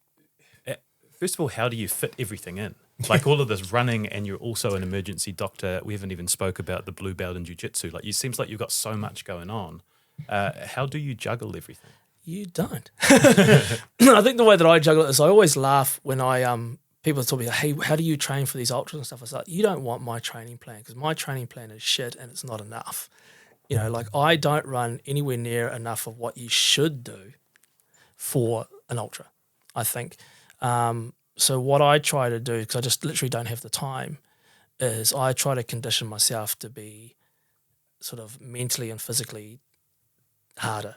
fit everything in? Like, all of this running, and you're also an emergency doctor. We haven't even spoke about the blue belt in Jiu-Jitsu. Like, it seems like you've got so much going on. How do you juggle everything? You don't. I think the way that I juggle it is I always laugh when people tell me, hey, how do you train for these ultras and stuff? I was like, you don't want my training plan, because my training plan is shit and it's not enough. Like, I don't run anywhere near enough of what you should do for an ultra, I think. So what I try to do, because I just literally don't have the time, is I try to condition myself to be sort of mentally and physically harder.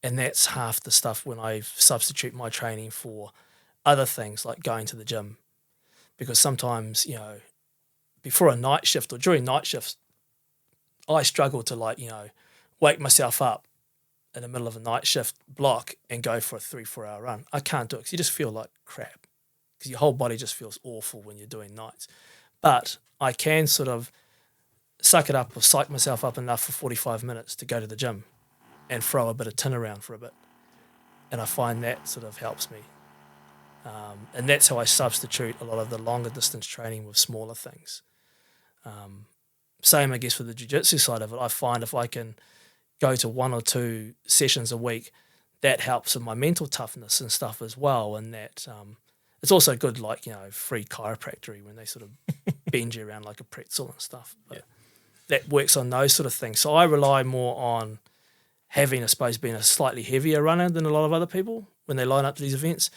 And that's half the stuff when I substitute my training for other things like going to the gym. Because sometimes, before a night shift or during night shifts, I struggle to, wake myself up in the middle of a night shift block and go for a 3-4 hour run. I can't do it because you just feel like crap, because your whole body just feels awful when you're doing nights. But I can sort of suck it up or psych myself up enough for 45 minutes to go to the gym and throw a bit of tin around for a bit. And I find that sort of helps me. And that's how I substitute a lot of the longer distance training with smaller things. Same, I guess, with the jiu-jitsu side of it. I find if I can go to 1 or 2 sessions a week, that helps with my mental toughness and stuff as well. And that it's also good, like, free chiropractic when they sort of bend you around like a pretzel and stuff. But that works on those sort of things. So I rely more on having, I suppose, being a slightly heavier runner than a lot of other people when they line up to these events,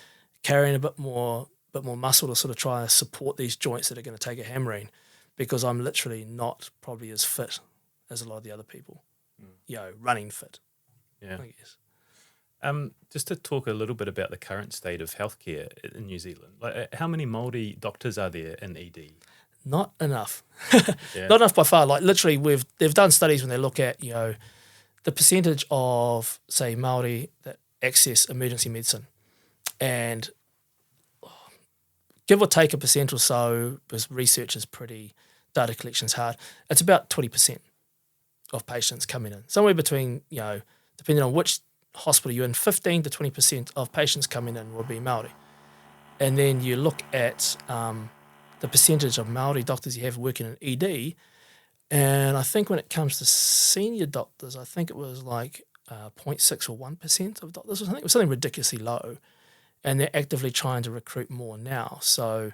carrying a bit more muscle to sort of try and support these joints that are going to take a hammering, because I'm literally not probably as fit as a lot of the other people, running fit, I guess. Just to talk a little bit about the current state of healthcare in New Zealand, like how many Māori doctors are there in ED? Not enough. Not enough by far. Like literally they've done studies when they look at, the percentage of, say, Māori that access emergency medicine, and give or take a percent or so, because research is data collection's hard, it's about 20% of patients coming in. Somewhere between, depending on which hospital you're in, 15 to 20% of patients coming in will be Māori. And then you look at the percentage of Māori doctors you have working in ED, and I think when it comes to senior doctors, I think it was like 0.6 or 1% of doctors or something. It was something ridiculously low. And they're actively trying to recruit more now. So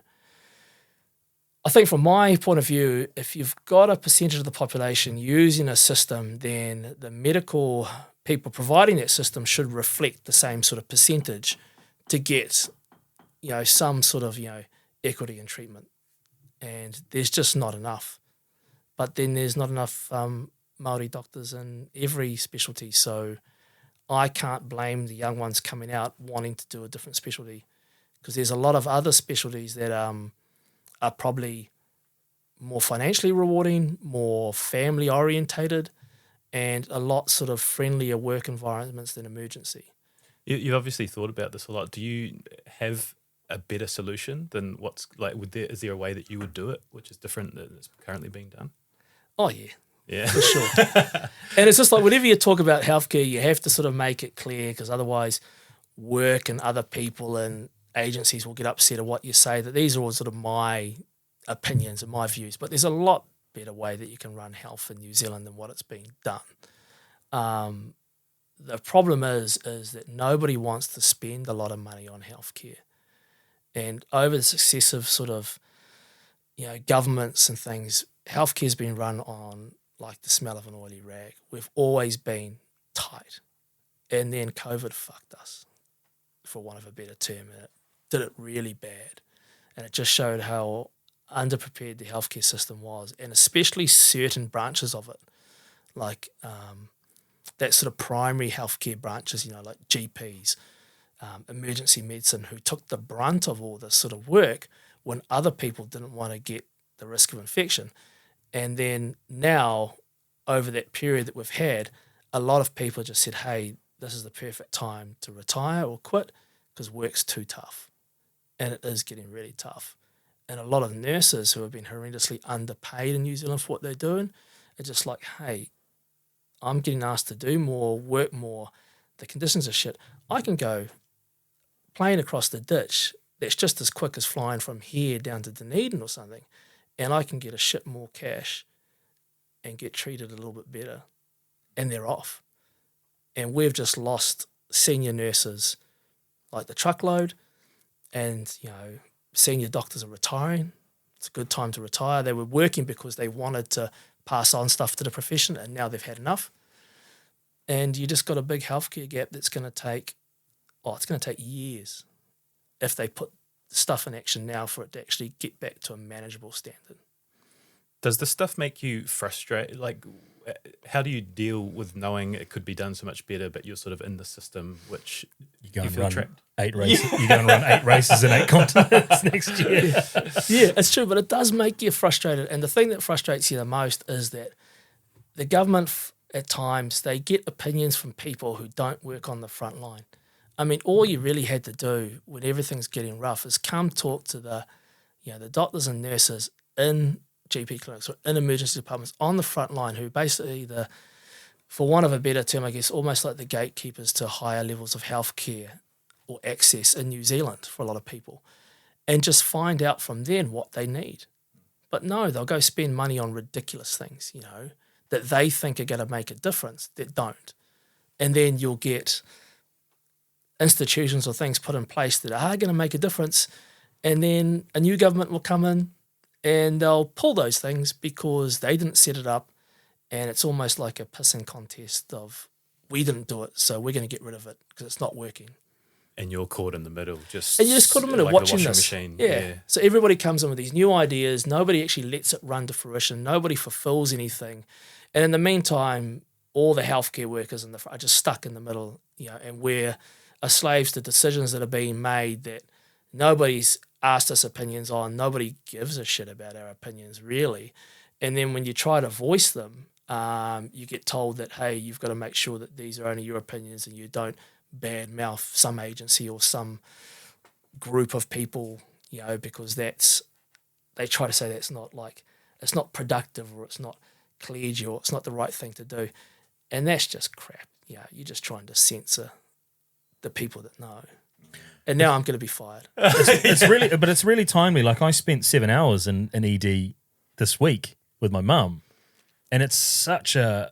I think from my point of view, if you've got a percentage of the population using a system, then the medical people providing that system should reflect the same sort of percentage to get, some sort of, equity in treatment. And there's just not enough. But then there's not enough Māori doctors in every specialty. So I can't blame the young ones coming out wanting to do a different specialty, because there's a lot of other specialties that are probably more financially rewarding, more family orientated, and a lot sort of friendlier work environments than emergency. You've obviously thought about this a lot. Do you have a better solution than what's like? Is there a way that you would do it, which is different than it's currently being done? Oh yeah. Yeah, for sure. And it's just like whenever you talk about healthcare, you have to sort of make it clear, because otherwise work and other people and agencies will get upset at what you say, that these are all sort of my opinions and my views. But there's a lot better way that you can run health in New Zealand than what it's being done. The problem is that nobody wants to spend a lot of money on healthcare. And over the successive sort of, governments and things, healthcare's been run on like the smell of an oily rag. We've always been tight. And then COVID fucked us, for want of a better term. And it did it really bad. And it just showed how underprepared the healthcare system was, and especially certain branches of it, like that sort of primary healthcare branches, like GPs, emergency medicine, who took the brunt of all this sort of work when other people didn't want to get the risk of infection. And then now, over that period that we've had, a lot of people just said, hey, this is the perfect time to retire or quit because work's too tough. And it is getting really tough. And a lot of nurses who have been horrendously underpaid in New Zealand for what they're doing are just like, hey, I'm getting asked to do more, work more, the conditions are shit. I can go plane across the ditch that's just as quick as flying from here down to Dunedin or something, and I can get a shit more cash and get treated a little bit better, and they're off. And we've just lost senior nurses like the truckload, and, senior doctors are retiring. It's a good time to retire. They were working because they wanted to pass on stuff to the profession, and now they've had enough. And you just got a big healthcare gap that's going to take, it's going to take years if they put stuff in action now for it to actually get back to a manageable standard. Does this stuff make you frustrated? Like, how do you deal with knowing it could be done so much better, but you're sort of in the system, which you go and feel run trapped? 8 races. You're going to run 8 races in 8 continents next year. Yeah, it's true, but it does make you frustrated. And the thing that frustrates you the most is that the government, at times, they get opinions from people who don't work on the front line. I mean, all you really had to do when everything's getting rough is come talk to the doctors and nurses in GP clinics or in emergency departments on the front line, who basically for want of a better term, I guess, almost like the gatekeepers to higher levels of healthcare or access in New Zealand for a lot of people, and just find out from them what they need. But no, they'll go spend money on ridiculous things, you know, that they think are going to make a difference that don't. And then you'll get institutions or things put in place that are going to make a difference. And then a new government will come in and they'll pull those things because they didn't set it up. And it's almost like a pissing contest of, we didn't do it, so we're going to get rid of it because it's not working. And you're caught in the middle, And you're just caught in the middle like watching the washing this. machine. Yeah. So everybody comes in with these new ideas. Nobody actually lets it run to fruition. Nobody fulfills anything. And in the meantime, all the healthcare workers in the front are just stuck in the middle, you know, and we're slaves to decisions that are being made that nobody's asked us opinions on. Nobody gives a shit about our opinions, really. And then when you try to voice them, you get told that, hey, you've got to make sure that these are only your opinions and you don't badmouth some agency or some group of people, you know, because they try to say that's not like, it's not productive or it's not collegial, or it's not the right thing to do. And that's just crap. You know, you're just trying to censor the people that know. And now I'm going to be fired. It's really timely. Like I spent 7 hours in ED this week with my mum, and it's such a,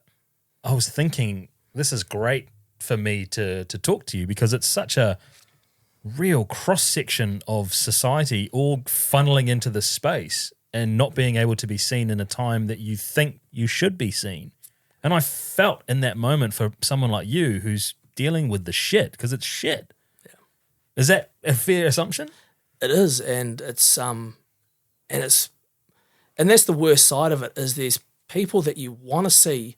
I was thinking this is great for me to talk to you because it's such a real cross-section of society all funneling into this space and not being able to be seen in a time that you think you should be seen. And I felt in that moment for someone like you who's dealing with the shit, because it's shit. Yeah. Is that a fair assumption? It is, and it's and that's the worst side of it, is there's people that you want to see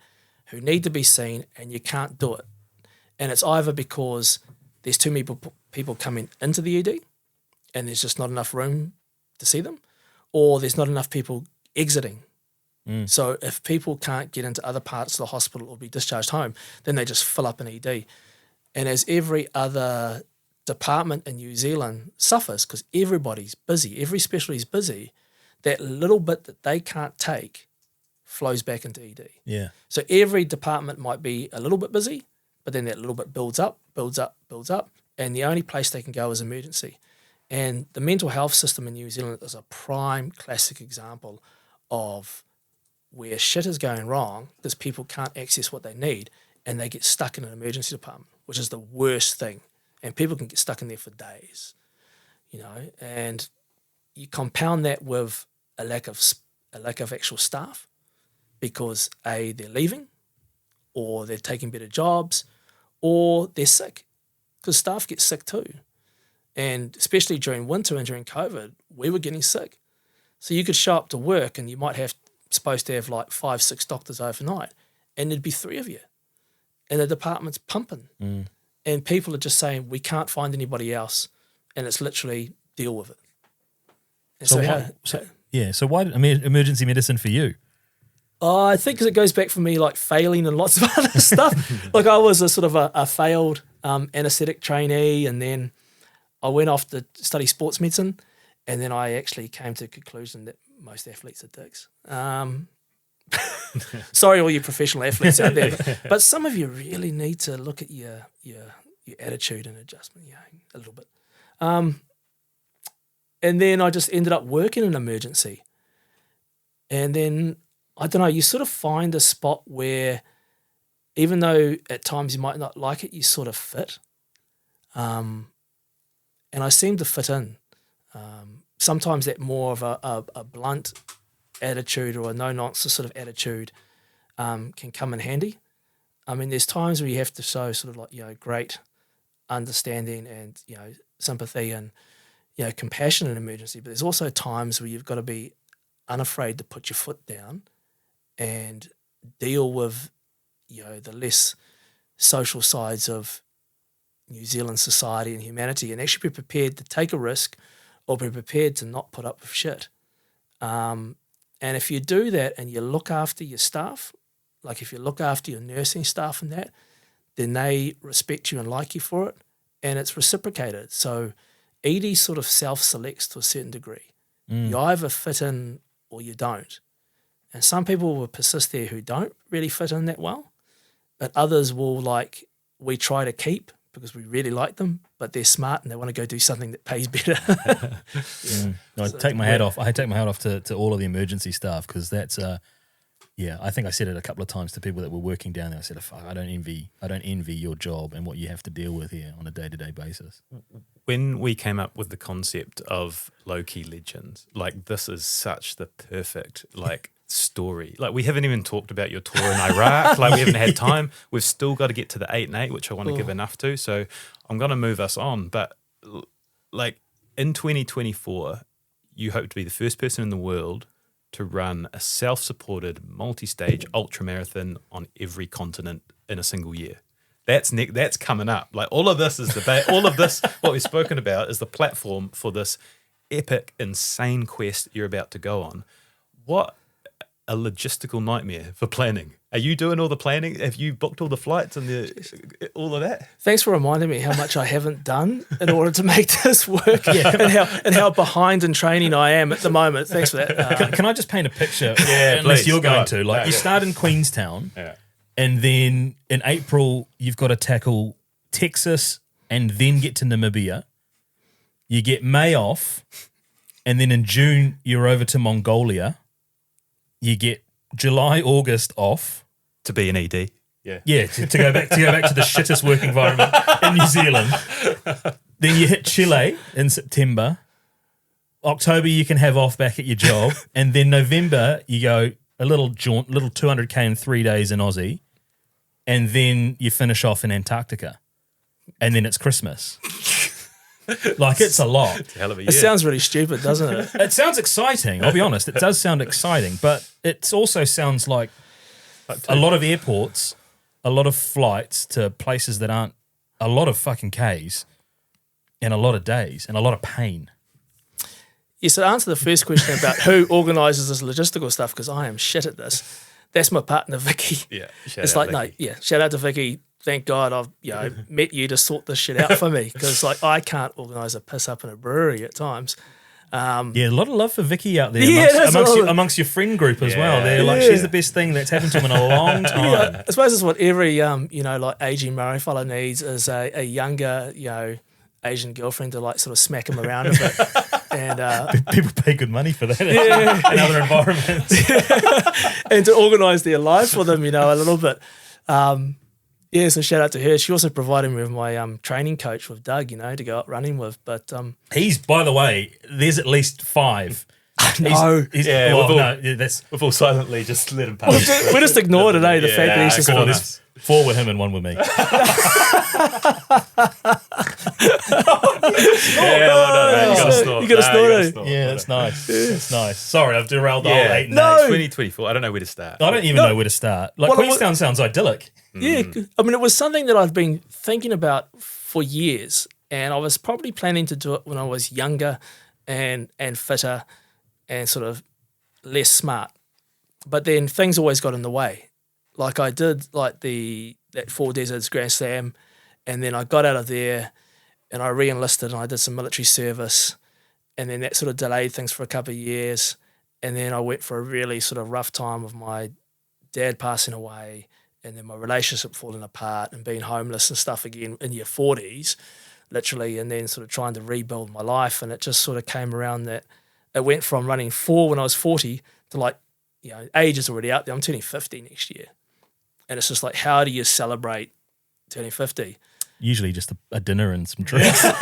who need to be seen and you can't do it. And it's either because there's too many people coming into the ED and there's just not enough room to see them, or there's not enough people exiting. So if people can't get into other parts of the hospital or be discharged home, then they just fill up an ED. And as every other department in New Zealand suffers, because everybody's busy, every specialty is busy, that little bit that they can't take flows back into ED. Yeah. So every department might be a little bit busy, but then that little bit builds up, and the only place they can go is emergency. And the mental health system in New Zealand is a prime classic example of where shit is going wrong because people can't access what they need and they get stuck in an emergency department, which is the worst thing. And people can get stuck in there for days, you know, and you compound that with a lack of actual staff because A, they're leaving, or they're taking better jobs, or they're sick, because staff get sick too. And especially during winter and during COVID, we were getting sick. So you could show up to work and you might have supposed to have like 5-6 doctors overnight, and there'd be 3 of you. And the department's pumping. And people are just saying, we can't find anybody else. And it's literally deal with it. And So why, I mean, emergency medicine for you? I think because it goes back for me like failing and lots of other stuff. Like I was a sort of a failed anaesthetic trainee, and then I went off to study sports medicine, and then I actually came to the conclusion that most athletes are dicks. Sorry, all you professional athletes out there, but some of you really need to look at your attitude and adjustment, a little bit. And then I just ended up working in emergency, and then I don't know. You sort of find a spot where, even though at times you might not like it, you sort of fit. And I seem to fit in. Sometimes that more of a blunt attitude or a no-nonsense sort of attitude can come in handy. I mean, there's times where you have to show sort of like, great understanding and, sympathy and, compassion in emergency. But there's also times where you've got to be unafraid to put your foot down and deal with, the less social sides of New Zealand society and humanity, and actually be prepared to take a risk or be prepared to not put up with shit. And if you do that and you look after your staff, like if you look after your nursing staff and that, then they respect you and like you for it, and it's reciprocated. So ED sort of self-selects to a certain degree. You either fit in or you don't. And some people will persist there who don't really fit in that well, but others will, we try to keep because we really like them, but they're smart and they want to go do something that pays better. No, I take my hat off. I take my hat off to all of the emergency staff, because that's I think I said it a couple of times to people that were working down there. I said, "Fuck, I don't envy your job and what you have to deal with here on a day-to-day basis." When we came up with the concept of low-key legends, like, this is such the perfect story. Like, we haven't even talked about your tour in Iraq. Like, we haven't had time. We've still got to get to the 8 and 8, which I want to give enough to. So I'm going to move us on. But like, in 2024, you hope to be the first person in the world to run a self-supported multi-stage ultramarathon on every continent in a single year. That's coming up. Like, all of this is all of this, what we've spoken about, is the platform for this epic, insane quest you're about to go on. What a logistical nightmare for planning. Are you doing all the planning? Have you booked all the flights and all of that? Thanks for reminding me how much I haven't done in order to make this work, and how behind in training I am at the moment. Thanks for that. Can I just paint a picture? Yeah, unless please, you're go going on. to. Like, you start in Queenstown, And then in April you've got to tackle Texas and then get to Namibia. You get May off, and then in June you're over to Mongolia. You get July, August off to be an ED. Yeah, to go back to the shittest work environment in New Zealand. Then you hit Chile in September. October you can have off back at your job, and then November you go a little 200k in 3 days in Aussie, and then you finish off in Antarctica, and then it's Christmas. Like, it's a lot. It's a hell of a year. It sounds really stupid, doesn't it? It sounds exciting, I'll be honest. It does sound exciting, but it also sounds like a lot of airports, a lot of flights to places that aren't, a lot of fucking Ks, and a lot of days, and a lot of pain. Yes, to answer the first question about who organises this logistical stuff, because I am shit at this, that's my partner, Vicky. Yeah. Shout out to Vicky. Thank God I've met you to sort this shit out for me, because I can't organise a piss up in a brewery at times. A lot of love for Vicky out there Yeah, amongst your friend group as well. Yeah. They're like, she's the best thing that's happened to him in a long time. Yeah, I suppose it's what every aging Maori fella needs, is a younger Asian girlfriend to sort of smack him around a bit. And people pay good money for that in other environments. and to organise their life for them, a little bit. So shout out to her. She also provided me with my training coach with Doug, to go out running with. But he's, by the way, there's at least 5. No. We've all silently just let him pass. We just ignored today the fact that he's just there's 4 with him and 1 with me. You got to snort. Yeah, that's nice. That's nice. Sorry, I've derailed the whole 8 and 8. No. 2024. I don't know where to start. I don't even know where to start. Like, Queenstown sounds idyllic. Yeah, I mean, it was something that I've been thinking about for years, and I was probably planning to do it when I was younger and fitter and sort of less smart. But then things always got in the way. Like, I did that 4 Deserts Grand Slam, and then I got out of there and I re-enlisted and I did some military service, and then that sort of delayed things for a couple of years, and then I went for a really sort of rough time with my dad passing away, and then my relationship falling apart and being homeless and stuff again in your 40s, literally, and then sort of trying to rebuild my life. And it just sort of came around that it went from running 4 when I was 40 to age is already out there. I'm turning 50 next year. And it's just like, how do you celebrate turning 50? Usually just a dinner and some drinks. And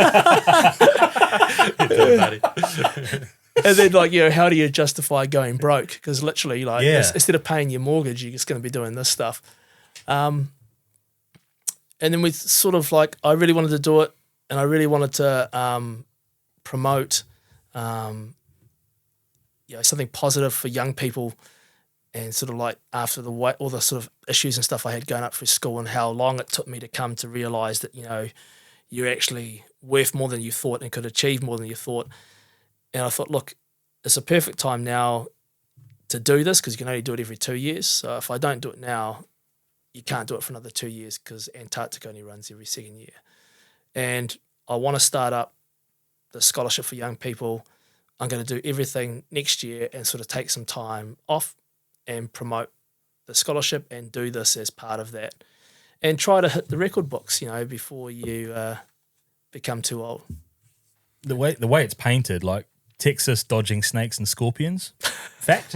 then, how do you justify going broke? Because literally, instead of paying your mortgage, you're just going to be doing this stuff. And then we sort of I really wanted to do it, and I really wanted to promote, something positive for young people, and sort of after all the sort of issues and stuff I had going up through school, and how long it took me to come to realise that you're actually worth more than you thought and could achieve more than you thought. And I thought, look, it's a perfect time now to do this, because you can only do it every 2 years. So if I don't do it now, you can't do it for another 2 years, because Antarctic only runs every second year. And I want to start up the scholarship for young people. I'm going to do everything next year and sort of take some time off and promote the scholarship and do this as part of that. and try to hit the record books, before you become too old. The way it's painted, like Texas dodging snakes and scorpions. Fact?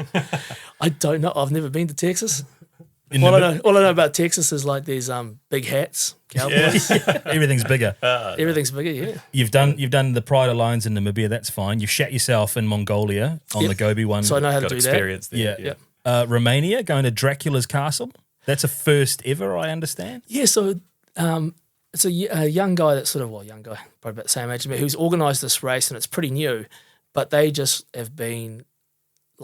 I don't know. I've never been to Texas. All I know about Texas is like these big hats, cowboys. Everything's bigger. Everything's bigger, yeah. You've done the Pride Alliance in Namibia. That's fine. You've shat yourself in Mongolia on the Gobi one. So I know how to do experience that. there. Yeah. Romania, going to Dracula's castle. That's a first ever, I understand. Yeah, so it's a young guy that's probably about the same age as me, who's organised this race, and it's pretty new, but they just have been,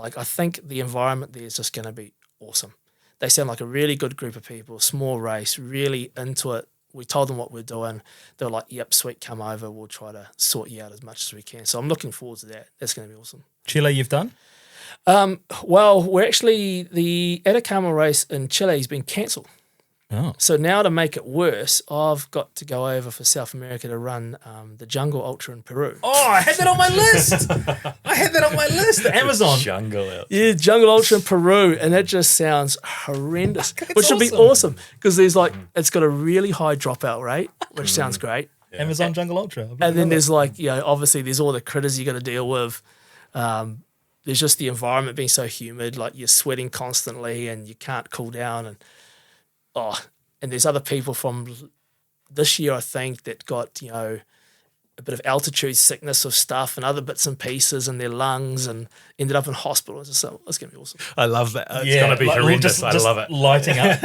I think the environment there is just going to be awesome. They sound like a really good group of people, small race, really into it. We told them what we're doing. They were like, yep, sweet, come over. We'll try to sort you out as much as we can. So I'm looking forward to that. That's going to be awesome. Chile, you've done? Well, the Atacama race in Chile has been cancelled. Oh. So now to make it worse, I've got to go over for South America to run the Jungle Ultra in Peru. Oh, I had that on my list. The Amazon. Jungle out. Yeah, Jungle Ultra in Peru, and that just sounds horrendous, which would be awesome because there's it's got a really high dropout rate, which sounds great. Yeah. Amazon Jungle Ultra. And then there's obviously there's all the critters you got to deal with. There's just the environment being so humid, like you're sweating constantly and you can't cool down, and there's other people from this year, I think, that got, a bit of altitude sickness of stuff and other bits and pieces in their lungs and ended up in hospital. So it's going to be awesome. I love that. It's going to be horrendous. I love it. Lighting up.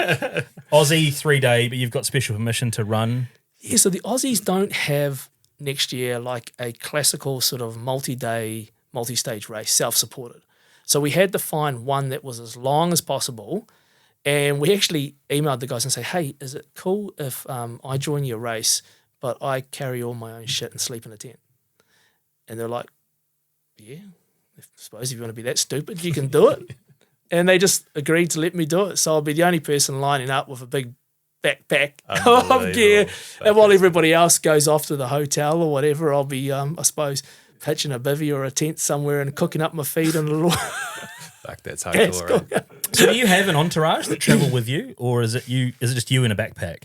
Aussie 3-day, but you've got special permission to run. Yeah, so the Aussies don't have next year like a classical sort of multi-stage race, self-supported. So we had to find one that was as long as possible. And we actually emailed the guys and say, hey, is it cool if I join your race, but I carry all my own shit and sleep in a tent? And they're like, yeah, I suppose if you want to be that stupid, you can do it. And they just agreed to let me do it. So I'll be the only person lining up with a big backpack of gear. And while everybody else goes off to the hotel or whatever, I'll be, I suppose, pitching a bivvy or a tent somewhere and cooking up my feet in a little... Fuck, that's hardcore. Right? So do you have an entourage that travel with you, or is it just you in a backpack?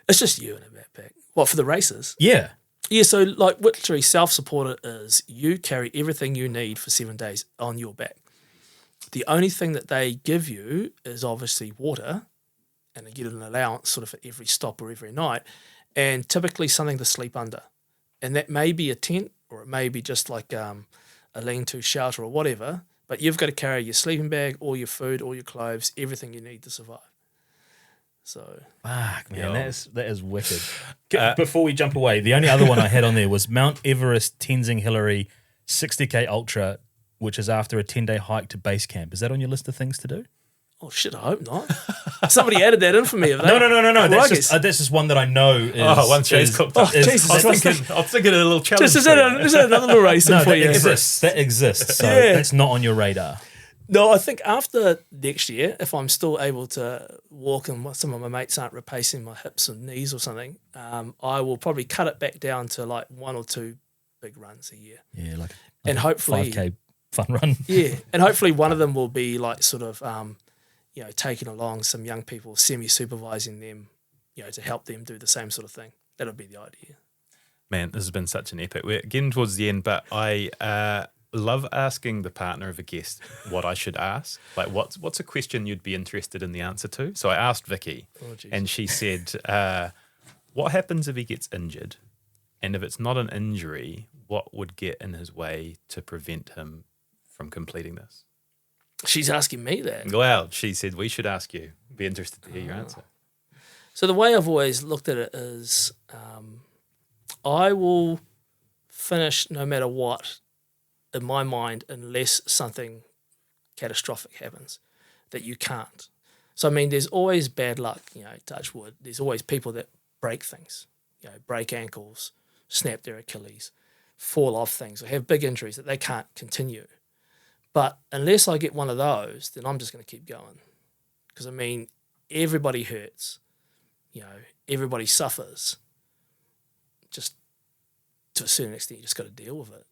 It's just you in a backpack. What, for the races? Yeah. Yeah, so literally self-supported is you carry everything you need for 7 days on your back. The only thing that they give you is obviously water, and they get an allowance sort of for every stop or every night, and typically something to sleep under. And that may be a tent, or it may be just like a lean-to shelter or whatever, but you've got to carry your sleeping bag, all your food, all your clothes, everything you need to survive. So, fuck, man, that is wicked. Before we jump away, the only other one I had on there was Mount Everest Tenzing Hillary 60K Ultra, which is after a 10-day hike to base camp. Is that on your list of things to do? Oh shit! I hope not. Somebody added that in for me. No. That's just one that I know. Once Jay's cooked up. Jesus, I was thinking a little challenge. Is that another little race for you? That exists. So that's not on your radar. No, I think after next year, if I'm still able to walk and some of my mates aren't replacing my hips and knees or something, I will probably cut it back down to like 1 or 2 big runs a year. Yeah, like and hopefully 5K fun run. Yeah, and hopefully one of them will be like sort of taking along some young people, semi-supervising them, to help them do the same sort of thing. That'll be the idea. Man, this has been such an epic. We're getting towards the end, but I love asking the partner of a guest what I should ask. Like, what's a question you'd be interested in the answer to? So I asked Vicky, and she said, what happens if he gets injured? And if it's not an injury, what would get in his way to prevent him from completing this? She's asking me that. Well, she said we should ask you. Be interested to hear your answer. So the way I've always looked at it is I will finish no matter what in my mind unless something catastrophic happens that you can't. So, I mean, there's always bad luck, touch wood. There's always people that break things, break ankles, snap their Achilles, fall off things, or have big injuries that they can't continue. But unless I get one of those, then I'm just going to keep going. Because, I mean, everybody hurts. Everybody suffers. Just to a certain extent, you just got to deal with it.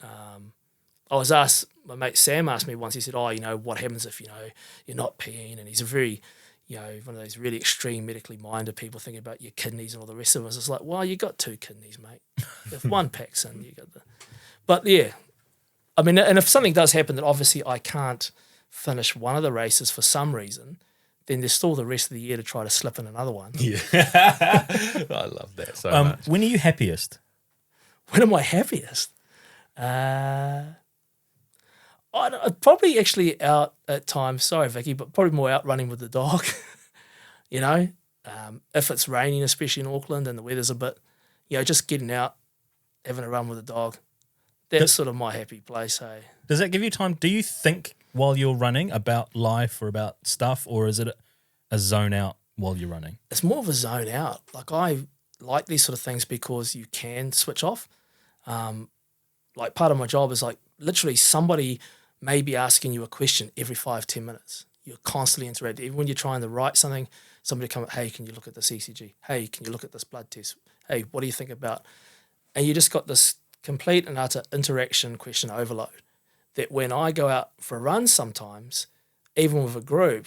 I was asked, my mate Sam asked me once, he said, what happens if, you're not peeing? And he's a very, one of those really extreme medically minded people thinking about your kidneys and all the rest of us. It's like, well, you got 2 kidneys, mate. If one packs in, you got the. But yeah, I mean, and if something does happen that obviously I can't finish one of the races for some reason, then there's still the rest of the year to try to slip in another one. Yeah. I love that so much. When are you happiest? When am I happiest? I'd probably actually out at times, sorry, Vicky, but probably more out running with the dog, if it's raining, especially in Auckland and the weather's a bit, just getting out, having a run with the dog. That's sort of my happy place, hey. Does that give you time? Do you think while you're running about life or about stuff, or is it a zone out while you're running? It's more of a zone out. Like, I like these sort of things because you can switch off. Like, part of my job is like literally somebody may be asking you a question every 5-10 minutes. You're constantly interacting. Even when you're trying to write something, somebody come up, hey, can you look at this ECG? Hey, can you look at this blood test? Hey, what do you think about? And you just got this complete and utter interaction question overload that when I go out for a run sometimes, even with a group,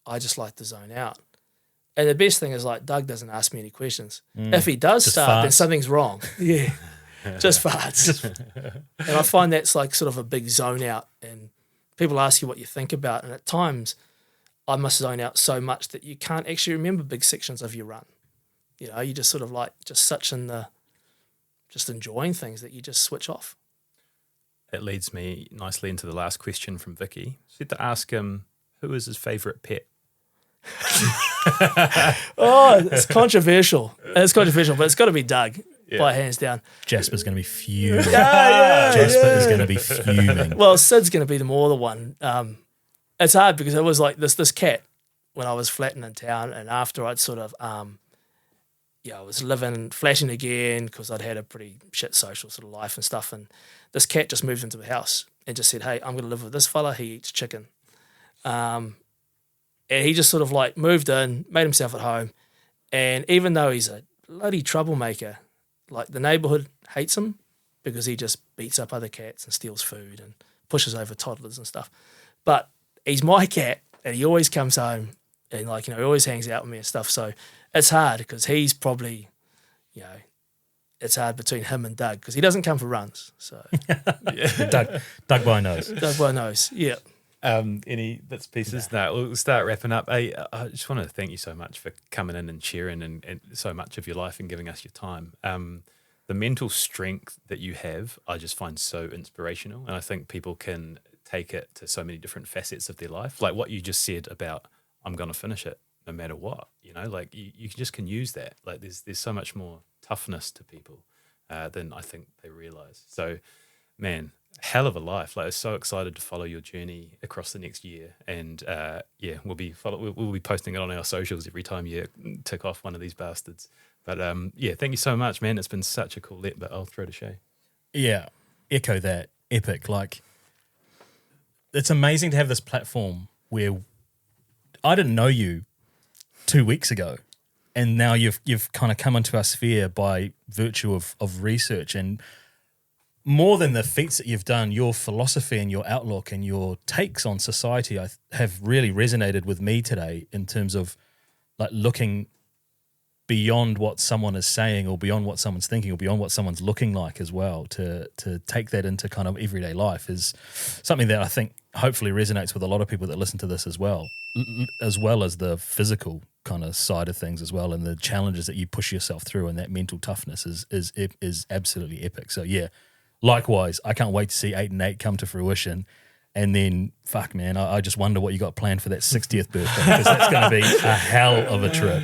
I just like to zone out. And the best thing is, like, Doug doesn't ask me any questions. If he does Just start, farts. then something's wrong. Yeah. Just farts. And I find that's like sort of a big zone out, and people ask you what you think about, and at times I must zone out so much that you can't actually remember big sections of your run. You just sort of like just such in the just enjoying things that you just switch off. It leads me nicely into the last question from Vicky. She had to ask him, who is his favourite pet? Oh, it's controversial. It's controversial, but it's got to be Doug. Yeah. By hands down. Jasper's going to be fuming. Yeah, Jasper is going to be fuming. Well, Sid's going to be the more the one. It's hard because it was like this cat when I was flatting in town, and after I'd sort of, I was living, flashing again because I'd had a pretty shit social sort of life and stuff, and this cat just moved into the house and just said, hey, I'm going to live with this fella. He eats chicken. And he just sort of like moved in, made himself at home, and even though he's a bloody troublemaker, like the neighbourhood hates him because he just beats up other cats and steals food and pushes over toddlers and stuff. But he's my cat, and he always comes home and he always hangs out with me and stuff. So it's hard because he's probably, it's hard between him and Doug because he doesn't come for runs. So Doug by nose. Doug by nose, yeah. Any bits pieces? No, we'll start wrapping up. I just want to thank you so much for coming in and sharing and so much of your life and giving us your time. The mental strength that you have, I just find so inspirational, and I think people can take it to so many different facets of their life. Like what you just said about, I'm going to finish it no matter what. Like you just can use that. Like there's so much more toughness to people than I think they realise. So, man, hell of a life. Like, I'm so excited to follow your journey across the next year, and we'll be posting it on our socials every time you tick off one of these bastards. But thank you so much, man. It's been such a cool let, but I'll throw to Shay. Yeah, echo that. Epic. Like, it's amazing to have this platform where I didn't know you 2 weeks ago, and now you've kind of come into our sphere by virtue of research. And more than the feats that you've done, your philosophy and your outlook and your takes on society have really resonated with me today in terms of like looking beyond what someone is saying or beyond what someone's thinking or beyond what someone's looking like as well. To take that into kind of everyday life is something that I think hopefully resonates with a lot of people that listen to this as well as the physical kind of side of things as well, and the challenges that you push yourself through, and that mental toughness is absolutely epic. So yeah, likewise, I can't wait to see 8 and 8 come to fruition. And then, fuck, man, I just wonder what you got planned for that 60th birthday, because that's going to be a hell of a trip.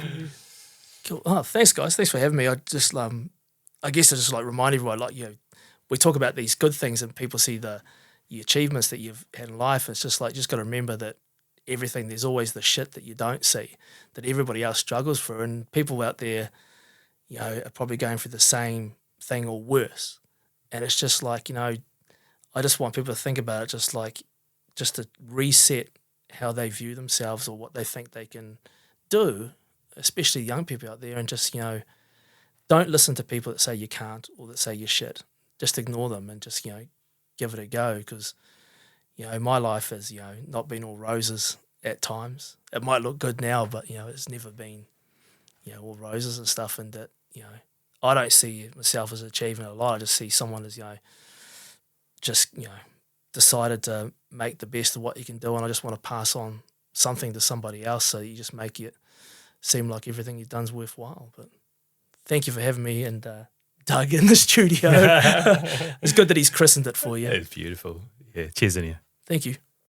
Cool. Oh, thanks, guys. Thanks for having me. I just, I guess I just like remind everyone, like, we talk about these good things and people see the achievements that you've had in life. It's just like, just got to remember that there's always the shit that you don't see, that everybody else struggles through, and people out there, are probably going through the same thing or worse. And it's just like, I just want people to think about it, just to reset how they view themselves or what they think they can do, especially young people out there, and just, don't listen to people that say you can't or that say you're shit. Just ignore them and just, give it a go, because, my life has, not been all roses, at times. It might look good now, but, it's never been, all roses and stuff. And that, I don't see myself as achieving a lot. I just see someone as, just, decided to make the best of what you can do. And I just want to pass on something to somebody else so that you just make it seem like everything you've done's worthwhile. But thank you for having me and Doug in the studio. It's good that he's christened it for you. It's beautiful. Yeah. Cheers, Inia. Thank you.